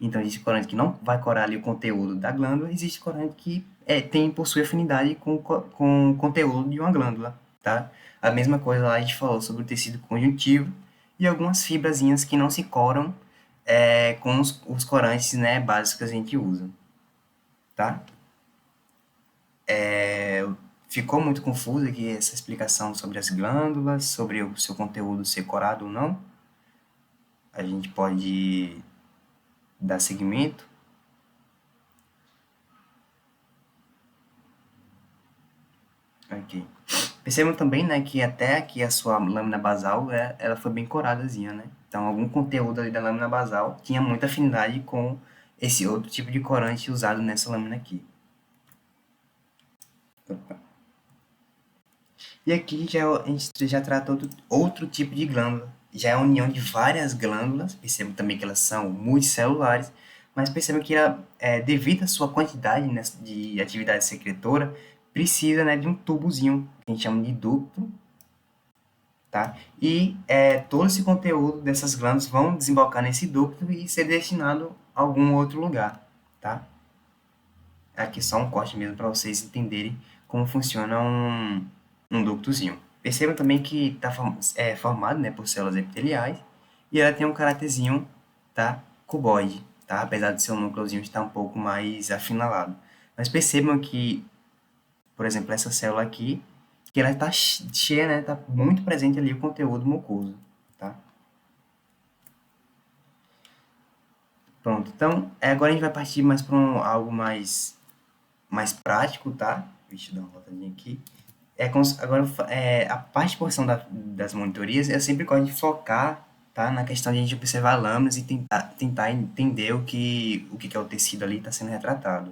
Então, existe corante que não vai corar ali o conteúdo da glândula, existe corante que possui afinidade com o conteúdo de uma glândula, tá? A mesma coisa lá a gente falou sobre o tecido conjuntivo e algumas fibrazinhas que não se coram com os corantes, né, básicos que a gente usa, tá? Ficou muito confuso aqui essa explicação sobre as glândulas, sobre o seu conteúdo ser corado ou não? A gente pode dar seguimento. Ok. Percebam também, né, que até aqui a sua lâmina basal, ela foi bem coradazinha, né? Então, algum conteúdo ali da lâmina basal tinha muita afinidade com esse outro tipo de corante usado nessa lâmina aqui. E aqui a gente já trata outro tipo de glândula. Já é a união de várias glândulas. Percebam também que elas são multicelulares, mas percebam que ela, devido à sua quantidade, né, de atividade secretora, precisa, né, de um tubozinho, que a gente chama de ducto, tá? E todo esse conteúdo dessas glândulas vão desembocar nesse ducto e ser destinado a algum outro lugar, tá? Aqui só um corte mesmo para vocês entenderem como funciona um ductozinho. Percebam também que está formado, né, por células epiteliais e ela tem um caráterzinho, tá, cuboide, tá? Apesar de seu núcleozinho estar um pouco mais afinalado. Mas percebam que, por exemplo, essa célula aqui, que ela está cheia, né, está muito presente ali o conteúdo mucoso, tá? Pronto, então agora a gente vai partir mais para algo mais prático, tá? Deixa eu dar uma voltadinha aqui. Agora, a parte de porção das monitorias, eu sempre gosto de focar, tá, na questão de a gente observar lâminas e tentar entender o que é o tecido ali está sendo retratado.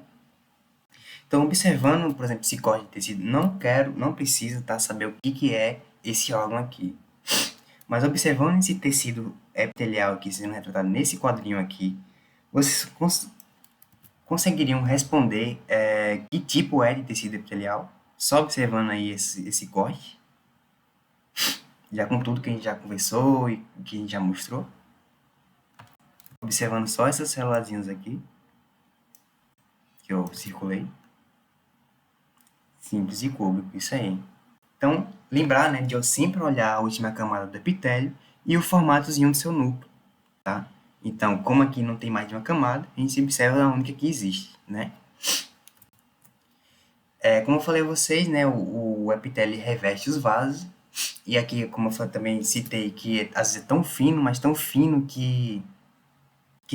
Então, observando, por exemplo, esse corte de tecido, não precisa, tá, saber o que é esse órgão aqui. Mas observando esse tecido epitelial aqui sendo retratado nesse quadrinho aqui, vocês conseguiriam responder que tipo é de tecido epitelial, só observando aí esse corte, já com tudo que a gente já conversou e que a gente já mostrou. Observando só essas célulazinhas aqui, que eu circulei. Simples e cúbico, isso aí. Então, lembrar, né, de eu sempre olhar a última camada do epitélio e o formatozinho do seu núcleo, tá? Então, como aqui não tem mais de uma camada, a gente observa a única que existe, né? Como eu falei a vocês, né, o epitélio reveste os vasos, e aqui, como eu também citei, que às vezes é tão fino, mas tão fino que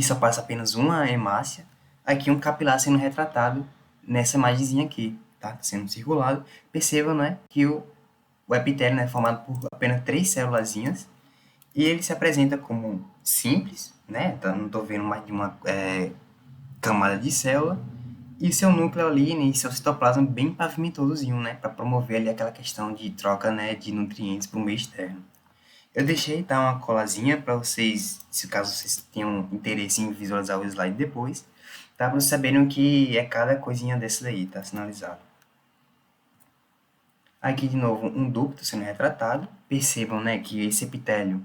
só passa apenas uma hemácia. Aqui um capilar sendo retratado nessa imagenzinha aqui, tá? Sendo circulado. Percebam, né, que o epitélio, né, é formado por apenas 3 célulazinhas, e ele se apresenta como simples, né? Então, não estou vendo mais de uma camada de célula, e seu núcleo ali, né, e seu citoplasma bem pavimentosozinho, né, para promover ali aquela questão de troca, né, de nutrientes para o meio externo. Eu deixei, tá, uma colazinha para vocês, se caso vocês tenham interesse em visualizar o slide depois, tá, para vocês saberem o que é cada coisinha dessa daí, tá, sinalizado. Aqui, de novo, um ducto sendo retratado. Percebam, né, que esse epitélio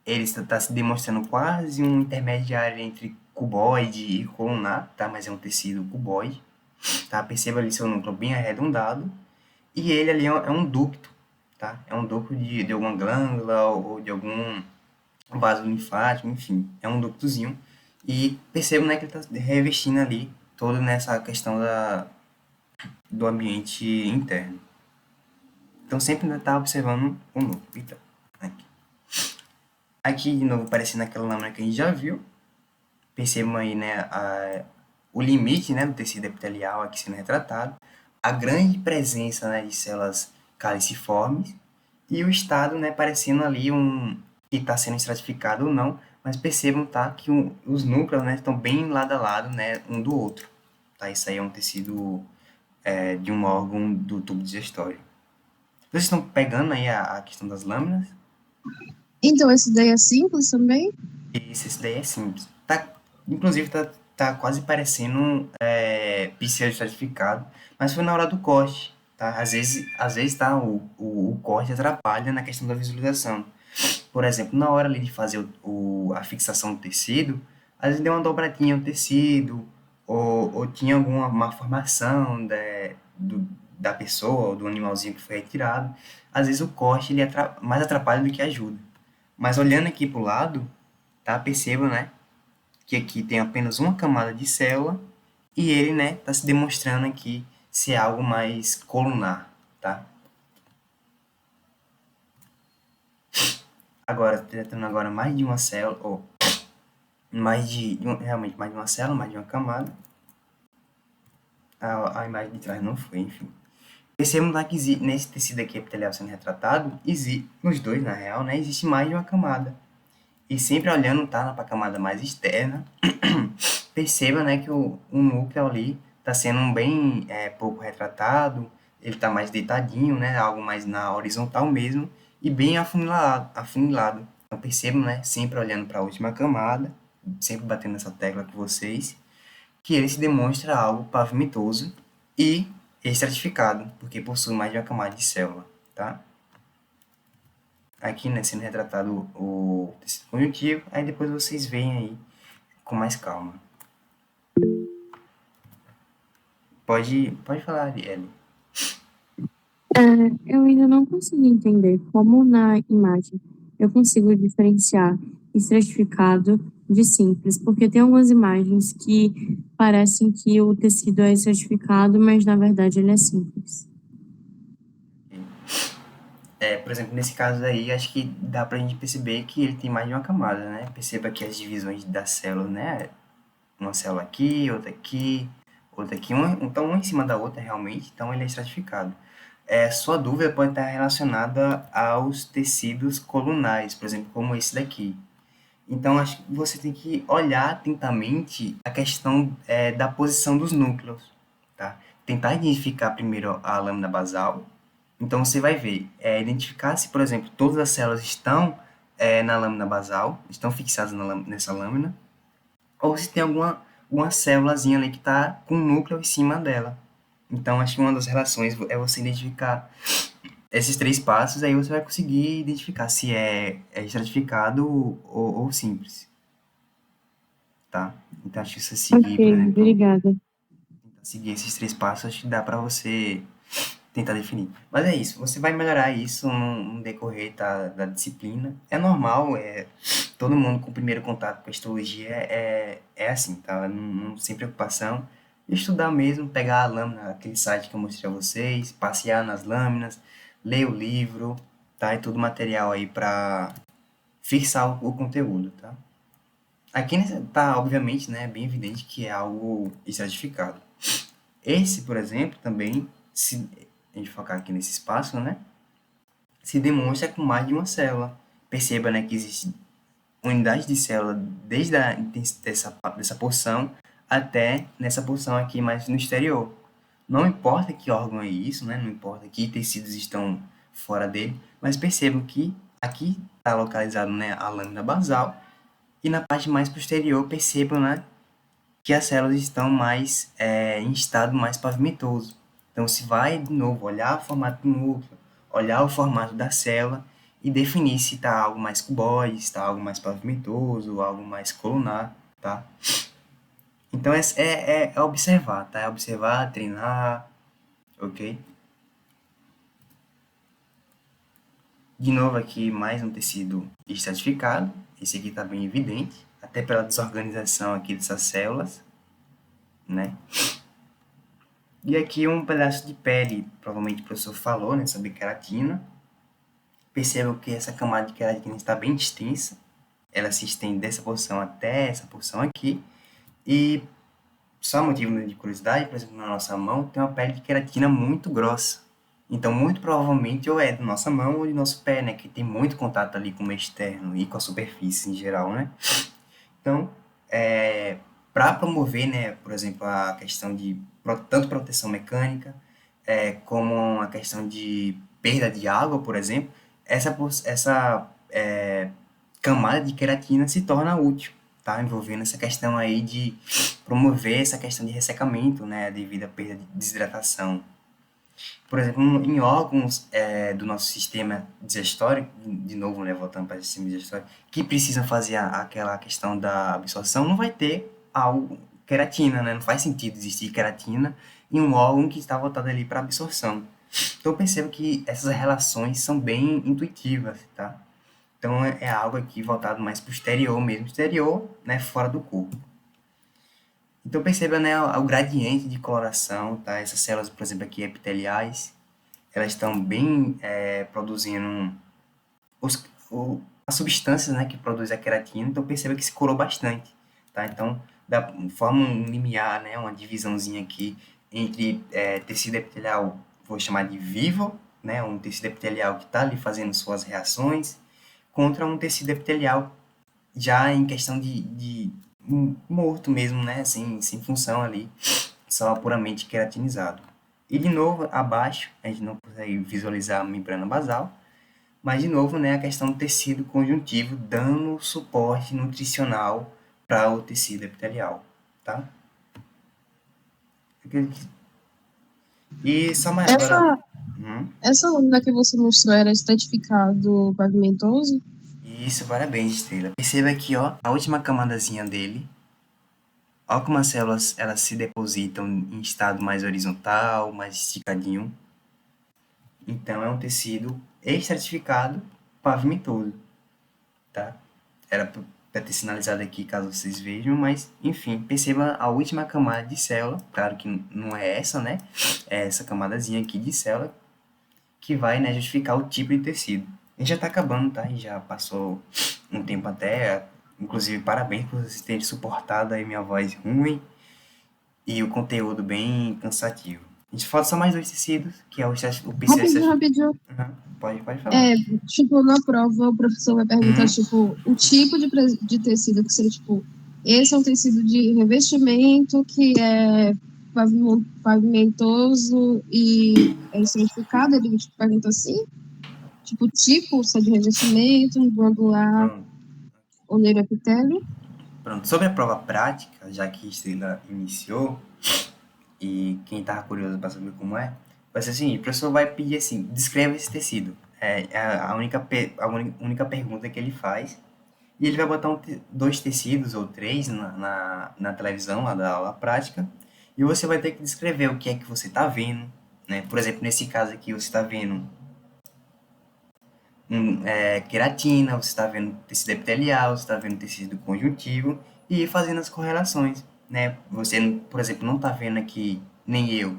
ele está se demonstrando quase um intermediário entre cuboide e colunar, tá? Mas é um tecido cuboide, tá? Perceba ali seu núcleo bem arredondado, e ele ali é um ducto, tá? É um ducto de alguma glândula ou de algum vaso linfático, enfim, é um ductozinho. E perceba, né, que ele está revestindo ali todo nessa questão do ambiente interno. Então, sempre está observando o núcleo. Então, aqui, de novo, parecendo aquela lâmina que a gente já viu. Percebam aí, né, o limite, né, do tecido epitelial aqui sendo retratado, a grande presença, né, de células caliciformes e o estado, né, parecendo ali que está sendo estratificado ou não, mas percebam, tá, que os núcleos, né, estão bem lado a lado, né, um do outro, tá? Isso aí é um tecido de um órgão do tubo digestório. Vocês estão pegando aí a questão das lâminas? Então, esse daí é simples também? Esse daí é simples. Inclusive, tá quase parecendo pseudo-estratificado, mas foi na hora do corte, tá? Às vezes tá, o corte atrapalha na questão da visualização. Por exemplo, na hora ali de fazer a fixação do tecido, às vezes deu uma dobradinha no tecido, ou tinha alguma malformação da pessoa ou do animalzinho que foi retirado. Às vezes o corte ele mais atrapalha do que ajuda. Mas olhando aqui para o lado, tá? Perceba, né, que aqui tem apenas uma camada de célula e ele, né, está se demonstrando aqui ser algo mais colunar, tá? Agora, tratando agora mais de uma célula, ou realmente mais de uma célula, mais de uma camada. A imagem de trás não foi, enfim. Percebemos lá que nesse tecido aqui epitelial sendo retratado, nos dois, na real, né, existe mais de uma camada. E sempre olhando, tá, para a camada mais externa, perceba, né, que o núcleo ali está sendo bem pouco retratado, ele está mais deitadinho, né, algo mais na horizontal mesmo, e bem afunilado. Então percebam, né, sempre olhando para a última camada, sempre batendo nessa tecla com vocês, que ele se demonstra algo pavimentoso e estratificado, porque possui mais de uma camada de célula, tá? Aqui, né, sendo retratado o tecido conjuntivo, aí depois vocês veem aí com mais calma. Pode falar, Arielle. Eu ainda não consegui entender como na imagem eu consigo diferenciar estratificado de simples, porque tem algumas imagens que parecem que o tecido é estratificado, mas na verdade ele é simples. Por exemplo, nesse caso aí, acho que dá pra gente perceber que ele tem mais de uma camada, né? Perceba que as divisões das células, né? Uma célula aqui, outra aqui, então uma em cima da outra realmente, então ele é estratificado. Sua dúvida pode estar relacionada aos tecidos colunares, por exemplo, como esse daqui. Então, acho que você tem que olhar atentamente a questão da posição dos núcleos, tá? Tentar identificar primeiro a lâmina basal. Então, você vai ver, identificar se, por exemplo, todas as células estão na lâmina basal, estão fixadas nessa lâmina, ou se tem uma célulazinha ali que está com o núcleo em cima dela. Então, acho que uma das relações é você identificar esses 3 passos, aí você vai conseguir identificar se é estratificado ou simples, tá? Então, acho que se você seguir, por Ok, exemplo, obrigada. seguir esses 3 passos, acho que dá para você tentar definir. Mas é isso, você vai melhorar isso no decorrer da disciplina. É normal, todo mundo com o primeiro contato com a histologia é assim, tá? Sem preocupação. Estudar mesmo, pegar a lâmina, aquele site que eu mostrei a vocês, passear nas lâminas, ler o livro, tá? E todo o material aí para fixar o conteúdo, tá? Aqui tá, obviamente, né, bem evidente que é algo estratificado. Esse, por exemplo, também, se a gente focar aqui nesse espaço, né, se demonstra com mais de uma célula. Perceba, né, que existe unidades de célula desde dessa porção até nessa porção aqui mais no exterior. Não importa que órgão é isso, né, não importa que tecidos estão fora dele, mas percebam que aqui está localizado, né, a lâmina basal, e na parte mais posterior percebam, né, que as células estão mais em estado mais pavimentoso. Então, se vai, de novo, olhar o formato do núcleo, olhar o formato da célula e definir se está algo mais cuboide, se está algo mais pavimentoso, algo mais colunar, tá? Então, é observar, tá? É observar, treinar, ok? De novo aqui, mais um tecido estratificado. Esse aqui está bem evidente, até pela desorganização aqui dessas células, né? E aqui um pedaço de pele, provavelmente o professor falou, né, sobre queratina. Percebam que essa camada de queratina está bem extensa. Ela se estende dessa porção até essa porção aqui. E, só motivo de curiosidade, por exemplo, na nossa mão tem uma pele de queratina muito grossa. Então, muito provavelmente, ou é da nossa mão ou do nosso pé, né? Que tem muito contato ali com o meio externo e com a superfície em geral, né? Então, para promover, né, por exemplo, a questão de tanto proteção mecânica, como a questão de perda de água, por exemplo, essa camada de queratina se torna útil, tá? Envolvendo essa questão aí de promover essa questão de ressecamento, né, devido à perda de desidratação. Por exemplo, em órgãos do nosso sistema digestório, de novo, né, voltando para o sistema digestório, que precisam fazer aquela questão da absorção, não vai ter queratina, né? Não faz sentido existir queratina em um órgão que está voltado ali para absorção. Então, perceba que essas relações são bem intuitivas, tá? Então, é algo aqui voltado mais para o exterior mesmo, exterior, né, fora do corpo. Então, perceba, né, o gradiente de coloração, tá? Essas células, por exemplo, aqui epiteliais, elas estão bem produzindo as substâncias, né, que produzem a queratina. Então, perceba que se colou bastante, tá? Então, forma um limiar, né, uma divisãozinha aqui entre tecido epitelial, vou chamar de vivo, né, um tecido epitelial que está ali fazendo suas reações, contra um tecido epitelial já em questão de morto mesmo, né, sem função ali, só puramente queratinizado. E de novo, abaixo, a gente não consegue visualizar a membrana basal, mas de novo, né, a questão do tecido conjuntivo dando suporte nutricional para o tecido epitelial, tá? E só mais agora... Essa lâmina que você mostrou era estratificado pavimentoso? Isso, parabéns, Estrela. Perceba aqui, ó, a última camadazinha dele. Ó como as células elas se depositam em estado mais horizontal, mais esticadinho. Então, é um tecido estratificado pavimentoso, tá? Era para ter sinalizado aqui, caso vocês vejam, mas, enfim, perceba a última camada de célula. Claro que não é essa, né? É essa camadazinha aqui de célula que vai, né, justificar o tipo de tecido. A gente já tá acabando, tá? A gente já passou um tempo até. Inclusive, parabéns por vocês terem suportado aí minha voz ruim e o conteúdo bem cansativo. A gente falta só mais dois tecidos, que é o PCS. Rapidinho. Pode falar. Tipo, na prova o professor vai perguntar, tipo, o tipo de tecido, que seria, tipo, esse é um tecido de revestimento que é pavimentoso e é estratificado, ele tipo, pergunta assim, tipo, se é de revestimento, glandular ou neuroepitélio. Pronto, sobre a prova prática, já que a Estrela iniciou, e quem estava curioso para saber como vai ser assim, o professor vai pedir assim, descreva esse tecido. É a única pergunta que ele faz. E ele vai botar dois tecidos ou três na televisão lá da aula prática. E você vai ter que descrever o que é que você está vendo, né? Por exemplo, nesse caso aqui, você está vendo queratina, você está vendo tecido epitelial, você está vendo tecido conjuntivo e ir fazendo as correlações, né? Você, por exemplo, não está vendo aqui, nem eu,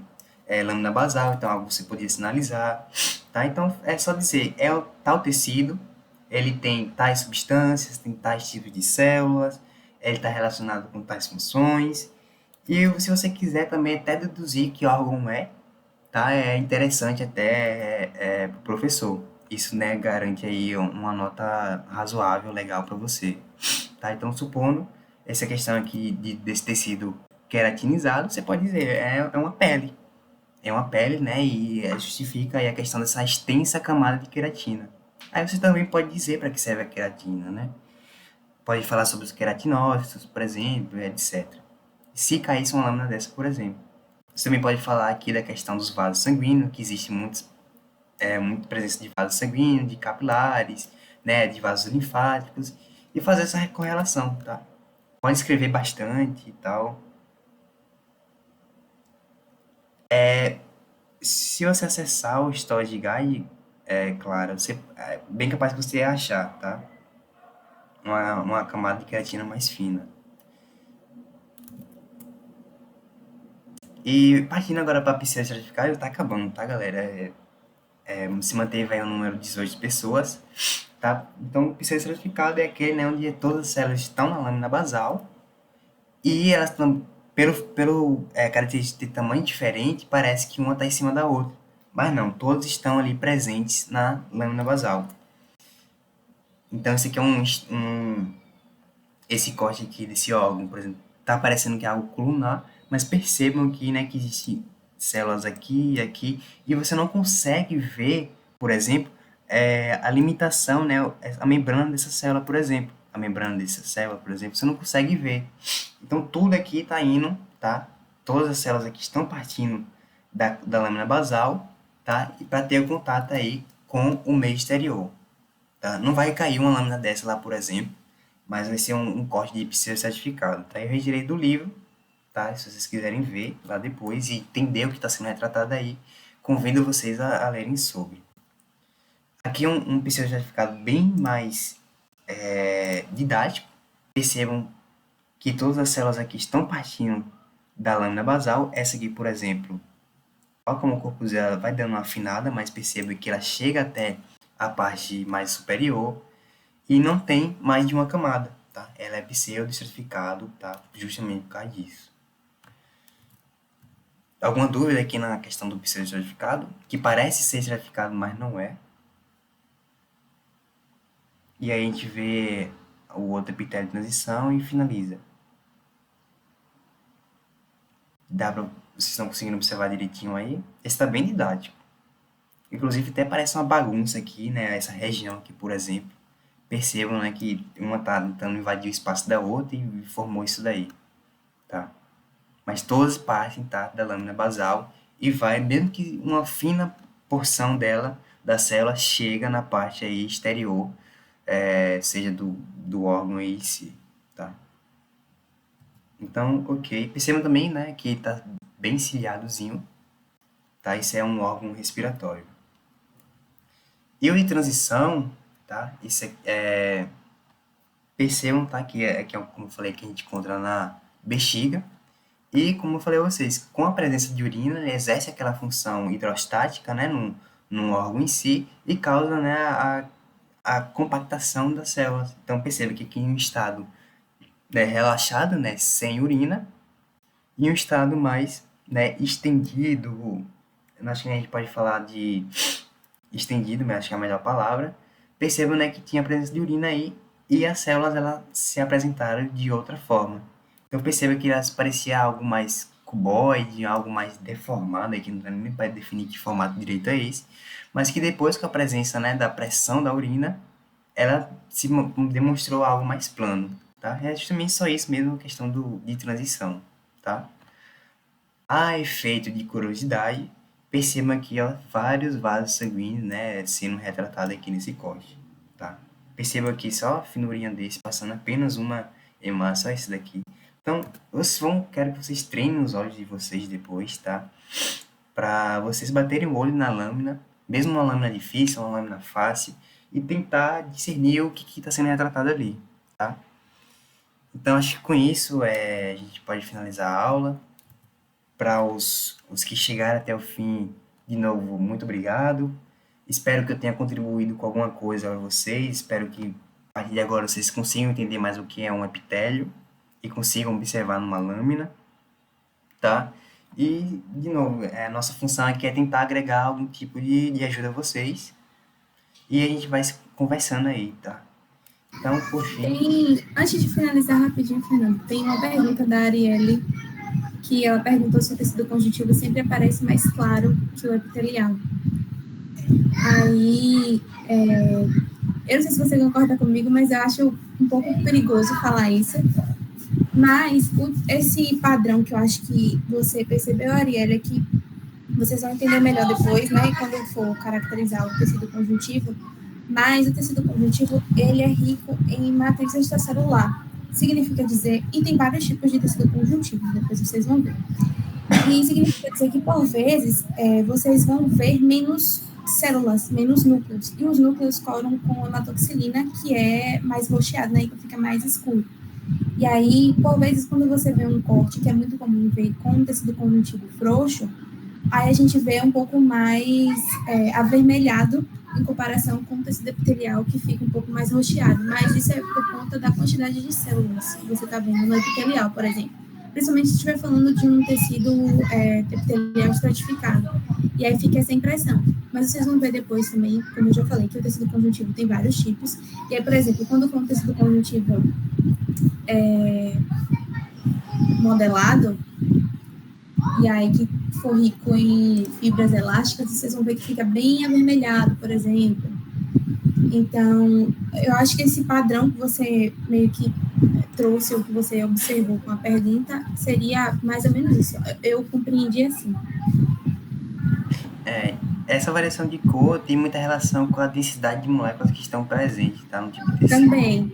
lâmina basal, então algo você poderia sinalizar, tá? Então, é só dizer, tal tecido, ele tem tais substâncias, tem tais tipos de células, ele está relacionado com tais funções, e se você quiser também até deduzir que órgão é, tá? É interessante até pro professor. Isso, né, garante aí uma nota razoável, legal para você, tá? Então, supondo essa questão aqui desse tecido queratinizado, você pode dizer, é uma pele. É uma pele, né, e justifica aí a questão dessa extensa camada de queratina. Aí você também pode dizer para que serve a queratina, né? Pode falar sobre os queratinócitos, por exemplo, etc. Se caísse uma lâmina dessa, por exemplo. Você também pode falar aqui da questão dos vasos sanguíneos, que existe muita presença de vasos sanguíneos, de capilares, né, de vasos linfáticos, e fazer essa correlação, tá? Pode escrever bastante e tal. Se você acessar o Storage Guide, claro, é bem capaz de você achar, tá? Uma camada de queratina mais fina. E partindo agora para a pseudo estratificada, tá acabando, tá, galera? Se manteve aí um número de 18 pessoas, tá? Então, o pseudo estratificado é aquele, né, onde todas as células estão na lâmina basal e elas estão, pelo característica de tamanho diferente, parece que uma está em cima da outra. Mas não, todos estão ali presentes na lâmina basal. Então, esse aqui é esse corte aqui desse órgão, por exemplo, tá parecendo que é algo colunar, mas percebam que, né, que existem células aqui e aqui, e você não consegue ver, por exemplo, a limitação, né, a membrana dessa célula, por exemplo. A membrana dessa célula, por exemplo, você não consegue ver. Então, tudo aqui está indo, tá? Todas as células aqui estão partindo da lâmina basal, tá? E para ter o contato aí com o meio exterior, tá? Não vai cair uma lâmina dessa lá, por exemplo, mas vai ser um corte de pseudo certificado, tá? Eu retirei do livro, tá? Se vocês quiserem ver lá depois e entender o que está sendo retratado aí, convido vocês a lerem sobre. Aqui um pseudo certificado bem mais didático. Percebam que todas as células aqui estão partindo da lâmina basal. Essa aqui, por exemplo, olha como o corpo dela vai dando uma afinada, mas perceba que ela chega até a parte mais superior e não tem mais de uma camada, tá? Ela é pseudo-estratificado, tá? Justamente por causa disso. Alguma dúvida aqui na questão do pseudo-estratificado? Que parece ser estratificado, mas não é. E aí a gente vê o outro epitélio de transição e finaliza. Vocês estão conseguindo observar direitinho aí? Esse está bem didático. Inclusive até parece uma bagunça aqui, né? Essa região aqui, por exemplo. Percebam, né, que uma está tentando invadir o espaço da outra e formou isso daí, tá? Mas todas partem, tá, da lâmina basal e vai, mesmo que uma fina porção dela, da célula, chega na parte aí exterior, seja do órgão aí em si, tá? Então, ok. Percebam também, né, que tá bem ciliadozinho, tá? Isso é um órgão respiratório. E o de transição, tá? Isso percebam, tá? Que como eu falei, que a gente encontra na bexiga. E, como eu falei a vocês, com a presença de urina, ele exerce aquela função hidrostática, né, no órgão em si e causa, né, a compactação das células. Então, perceba que aqui em um estado, né, relaxado, né, sem urina, e um estado mais, né, estendido, acho que a gente pode falar de estendido, mas acho que é a melhor palavra. Percebam, né, que tinha a presença de urina aí e as células elas se apresentaram de outra forma. Então perceba que elas pareciam algo mais cuboide, algo mais deformado, que não dá nem para definir que formato direito é esse, mas que depois com a presença, né, da pressão da urina, ela se demonstrou algo mais plano, tá? É justamente só isso mesmo, a questão de transição, tá? A efeito de curiosidade, perceba aqui, ó, vários vasos sanguíneos, né, sendo retratados aqui nesse corte, tá? Perceba aqui só a finurinha desse, passando apenas uma imagem, só esse daqui. Então, quero que vocês treinem os olhos de vocês depois, tá? Para vocês baterem o olho na lâmina, mesmo uma lâmina difícil, uma lâmina fácil, e tentar discernir o que está sendo retratado ali, tá? Então, acho que com isso a gente pode finalizar a aula. Para os que chegaram até o fim, de novo, muito obrigado. Espero que eu tenha contribuído com alguma coisa a vocês. Espero que, a partir de agora, vocês consigam entender mais o que é um epitélio e consigam observar numa lâmina, tá? E, de novo, a nossa função aqui é tentar agregar algum tipo de ajuda a vocês. E a gente vai conversando aí, tá? Então, por fim... Antes de finalizar rapidinho, Fernando, tem uma pergunta da Arielle, que ela perguntou se o tecido conjuntivo sempre aparece mais claro que o epitelial. Aí, eu não sei se você concorda comigo, mas eu acho um pouco perigoso falar isso. Mas esse padrão que eu acho que você percebeu, Arielle, é que vocês vão entender melhor depois, né, quando eu for caracterizar o tecido conjuntivo, mas o tecido conjuntivo, ele é rico em matriz extracelular. Significa dizer, e tem vários tipos de tecido conjuntivo, depois vocês vão ver. E significa dizer que, por vezes, vocês vão ver menos células, menos núcleos, e os núcleos colam com hematoxilina, que é mais roxeado, né, que fica mais escuro. E aí, por vezes, quando você vê um corte, que é muito comum ver com tecido conjuntivo frouxo, aí a gente vê um pouco mais avermelhado em comparação com o tecido epitelial, que fica um pouco mais roxeado. Mas isso é por conta da quantidade de células que você está vendo no epitelial, por exemplo. Principalmente se estiver falando de um tecido epitelial estratificado. E aí fica essa impressão. Mas vocês vão ver depois também, como eu já falei, que o tecido conjuntivo tem vários tipos. E aí, por exemplo, quando for um tecido conjuntivo modelado, e aí que for rico em fibras elásticas, vocês vão ver que fica bem avermelhado, por exemplo. Então, eu acho que esse padrão que você meio que trouxe, ou que você observou com a pergunta, seria mais ou menos isso. Eu compreendi assim. Essa variação de cor tem muita relação com a densidade de moléculas que estão presentes, tá? No tipo de tecido. Também,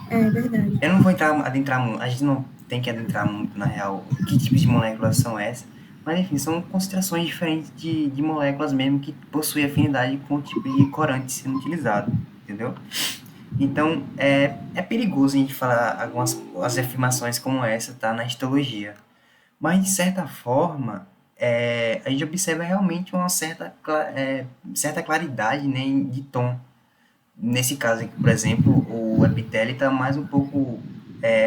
é verdade. Eu não vou adentrar muito, a gente não tem que adentrar muito, na real, que tipos de moléculas são essas, mas, enfim, são concentrações diferentes de moléculas mesmo que possuem afinidade com o tipo de corante sendo utilizado, entendeu? Então, é perigoso a gente falar as afirmações como essa, tá? Na histologia. Mas, de certa forma, a gente observa realmente uma certa claridade, né, de tom. Nesse caso aqui, por exemplo, o epitélio está mais um pouco,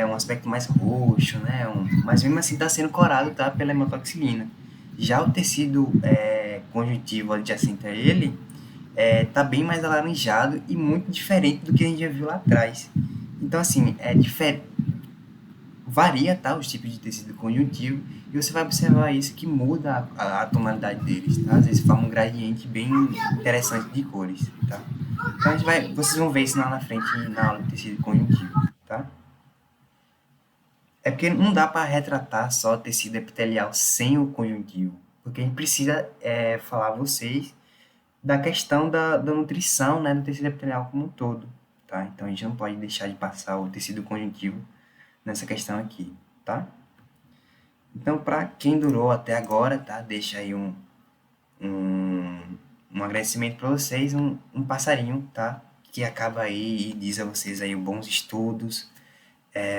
um aspecto mais roxo, né? Mas mesmo assim está sendo corado, tá, pela hematoxilina. Já o tecido conjuntivo adjacente a ele está bem mais alaranjado e muito diferente do que a gente já viu lá atrás. Então, assim, varia, tá, os tipos de tecido conjuntivo, e você vai observar isso que muda a tonalidade deles, tá? Às vezes forma um gradiente bem interessante de cores, tá? Então vocês vão ver isso lá na frente na aula de tecido conjuntivo, tá? É porque não dá para retratar só tecido epitelial sem o conjuntivo, porque a gente precisa falar a vocês da questão da nutrição, né, do tecido epitelial como um todo, tá? Então a gente não pode deixar de passar o tecido conjuntivo nessa questão aqui, tá? Então, para quem durou até agora, tá? Deixa aí um agradecimento para vocês, um passarinho, tá? Que acaba aí e diz a vocês aí bons estudos,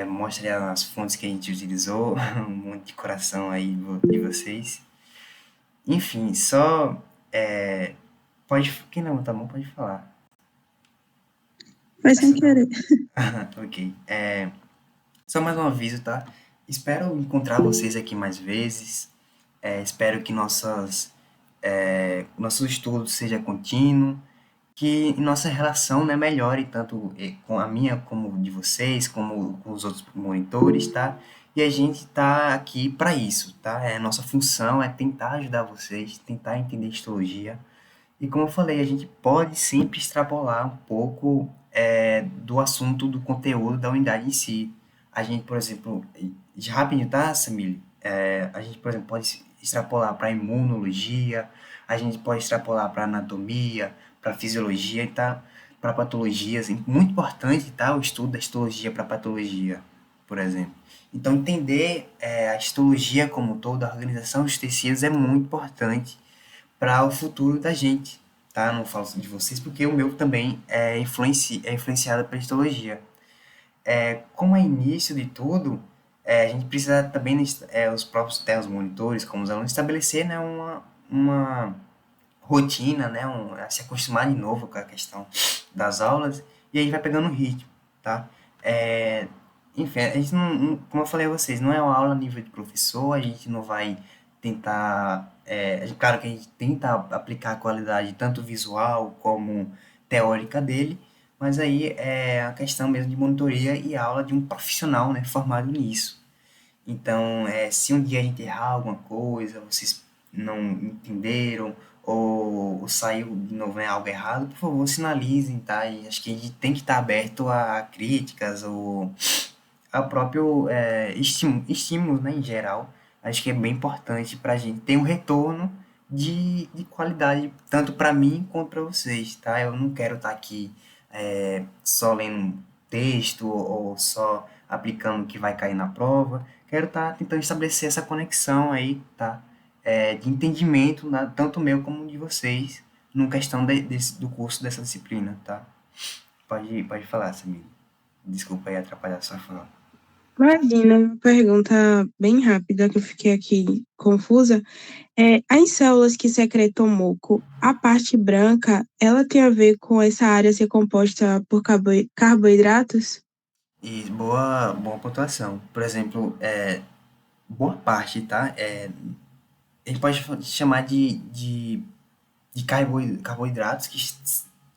mostra aí as fontes que a gente utilizou, um monte de coração aí de vocês. Enfim, só... quem não tá bom, pode falar. Foi sem querer. Ok. Só mais um aviso, tá? Espero encontrar vocês aqui mais vezes. Espero que nosso estudo seja contínuo, que nossa relação, né, melhore tanto com a minha como de vocês, como com os outros monitores, tá? E a gente tá aqui para isso, tá? Nossa função é tentar ajudar vocês, tentar entender histologia. E como eu falei, a gente pode sempre extrapolar um pouco do assunto, do conteúdo da unidade em si. A gente, por exemplo, de rapidinho, tá, Samile? A gente, por exemplo, pode extrapolar para imunologia, a gente pode extrapolar para anatomia, para fisiologia, tá? Para patologias. Muito importante, tá? O estudo da histologia para patologia, por exemplo. Então, entender a histologia como um todo, a organização dos tecidos é muito importante para o futuro da gente, tá? Não falo de vocês, porque o meu também é influenciado pela histologia. Como é início de tudo, a gente precisa também, os próprios monitores, como os alunos, estabelecer, né, uma rotina, né, se acostumar de novo com a questão das aulas, e aí vai pegando o ritmo, tá? É, Enfim, a gente como eu falei a vocês, não é uma aula a nível de professor, a gente não vai tentar, claro que a gente tenta aplicar a qualidade tanto visual como teórica dele, mas aí é a questão mesmo de monitoria e aula de um profissional, né, formado nisso. Então, se um dia a gente errar alguma coisa, vocês não entenderam, ou saiu de novo, né, algo errado, por favor, sinalizem, tá? E acho que a gente tem que estar aberto a críticas ou a próprio estímulos, né, em geral. Acho que é bem importante para a gente ter um retorno de qualidade, tanto para mim quanto para vocês, tá? Eu não quero estar aqui só lendo texto ou só aplicando o que vai cair na prova. Quero estar tentando estabelecer essa conexão aí, tá? De entendimento, né, tanto meu como de vocês, no questão do curso dessa disciplina, tá? Pode falar, Samir. Desculpa aí atrapalhar a sua fala. Imagina, uma pergunta bem rápida que eu fiquei aqui confusa. As células que secretam muco, a parte branca, ela tem a ver com essa área ser composta por carboidratos? E boa pontuação. Por exemplo, boa parte, tá? A gente pode chamar de carboidratos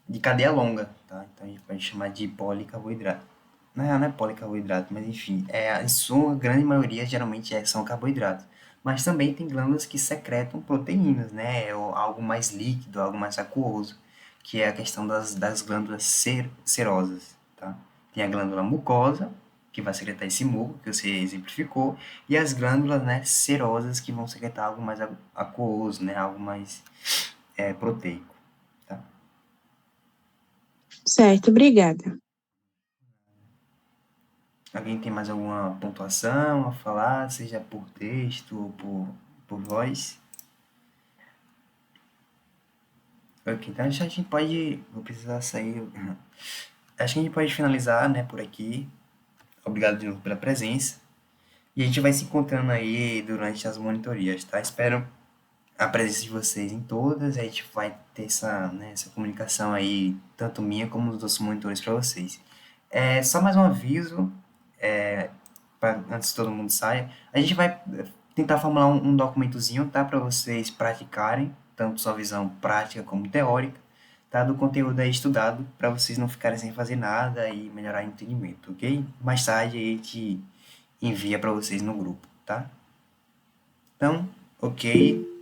de cadeia longa, tá? Então a gente pode chamar de policarboidrato. Não é policarboidrato, mas enfim, em sua grande maioria geralmente são carboidratos. Mas também tem glândulas que secretam proteínas, né? Ou algo mais líquido, algo mais aquoso, que é a questão das glândulas serosas, tá? Tem a glândula mucosa, que vai secretar esse muco que você exemplificou, e as glândulas, né, serosas, que vão secretar algo mais aquoso, né? Algo mais proteico, tá? Certo, obrigada. Alguém tem mais alguma pontuação a falar, seja por texto ou por voz? Ok, então acho que a gente pode. Vou precisar sair. Acho que a gente pode finalizar, né, por aqui. Obrigado de novo pela presença. E a gente vai se encontrando aí durante as monitorias, tá? Espero a presença de vocês em todas. A gente vai ter essa comunicação aí, tanto minha como dos outros monitores para vocês. Só mais um aviso, antes que todo mundo saia. A gente vai tentar formular um documentozinho, tá? Para vocês praticarem, tanto sua visão prática como teórica, tá? Do conteúdo aí estudado, para vocês não ficarem sem fazer nada e melhorar o entendimento, ok? Mais tarde a gente envia para vocês no grupo, tá? Então, ok.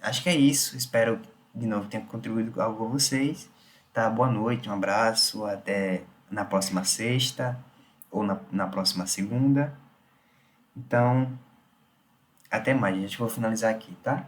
Acho que é isso. Espero de novo tenha contribuído com algo com vocês. Tá? Boa noite, um abraço. Até na próxima sexta ou na próxima segunda. Então, até mais, gente. Vou finalizar aqui, tá?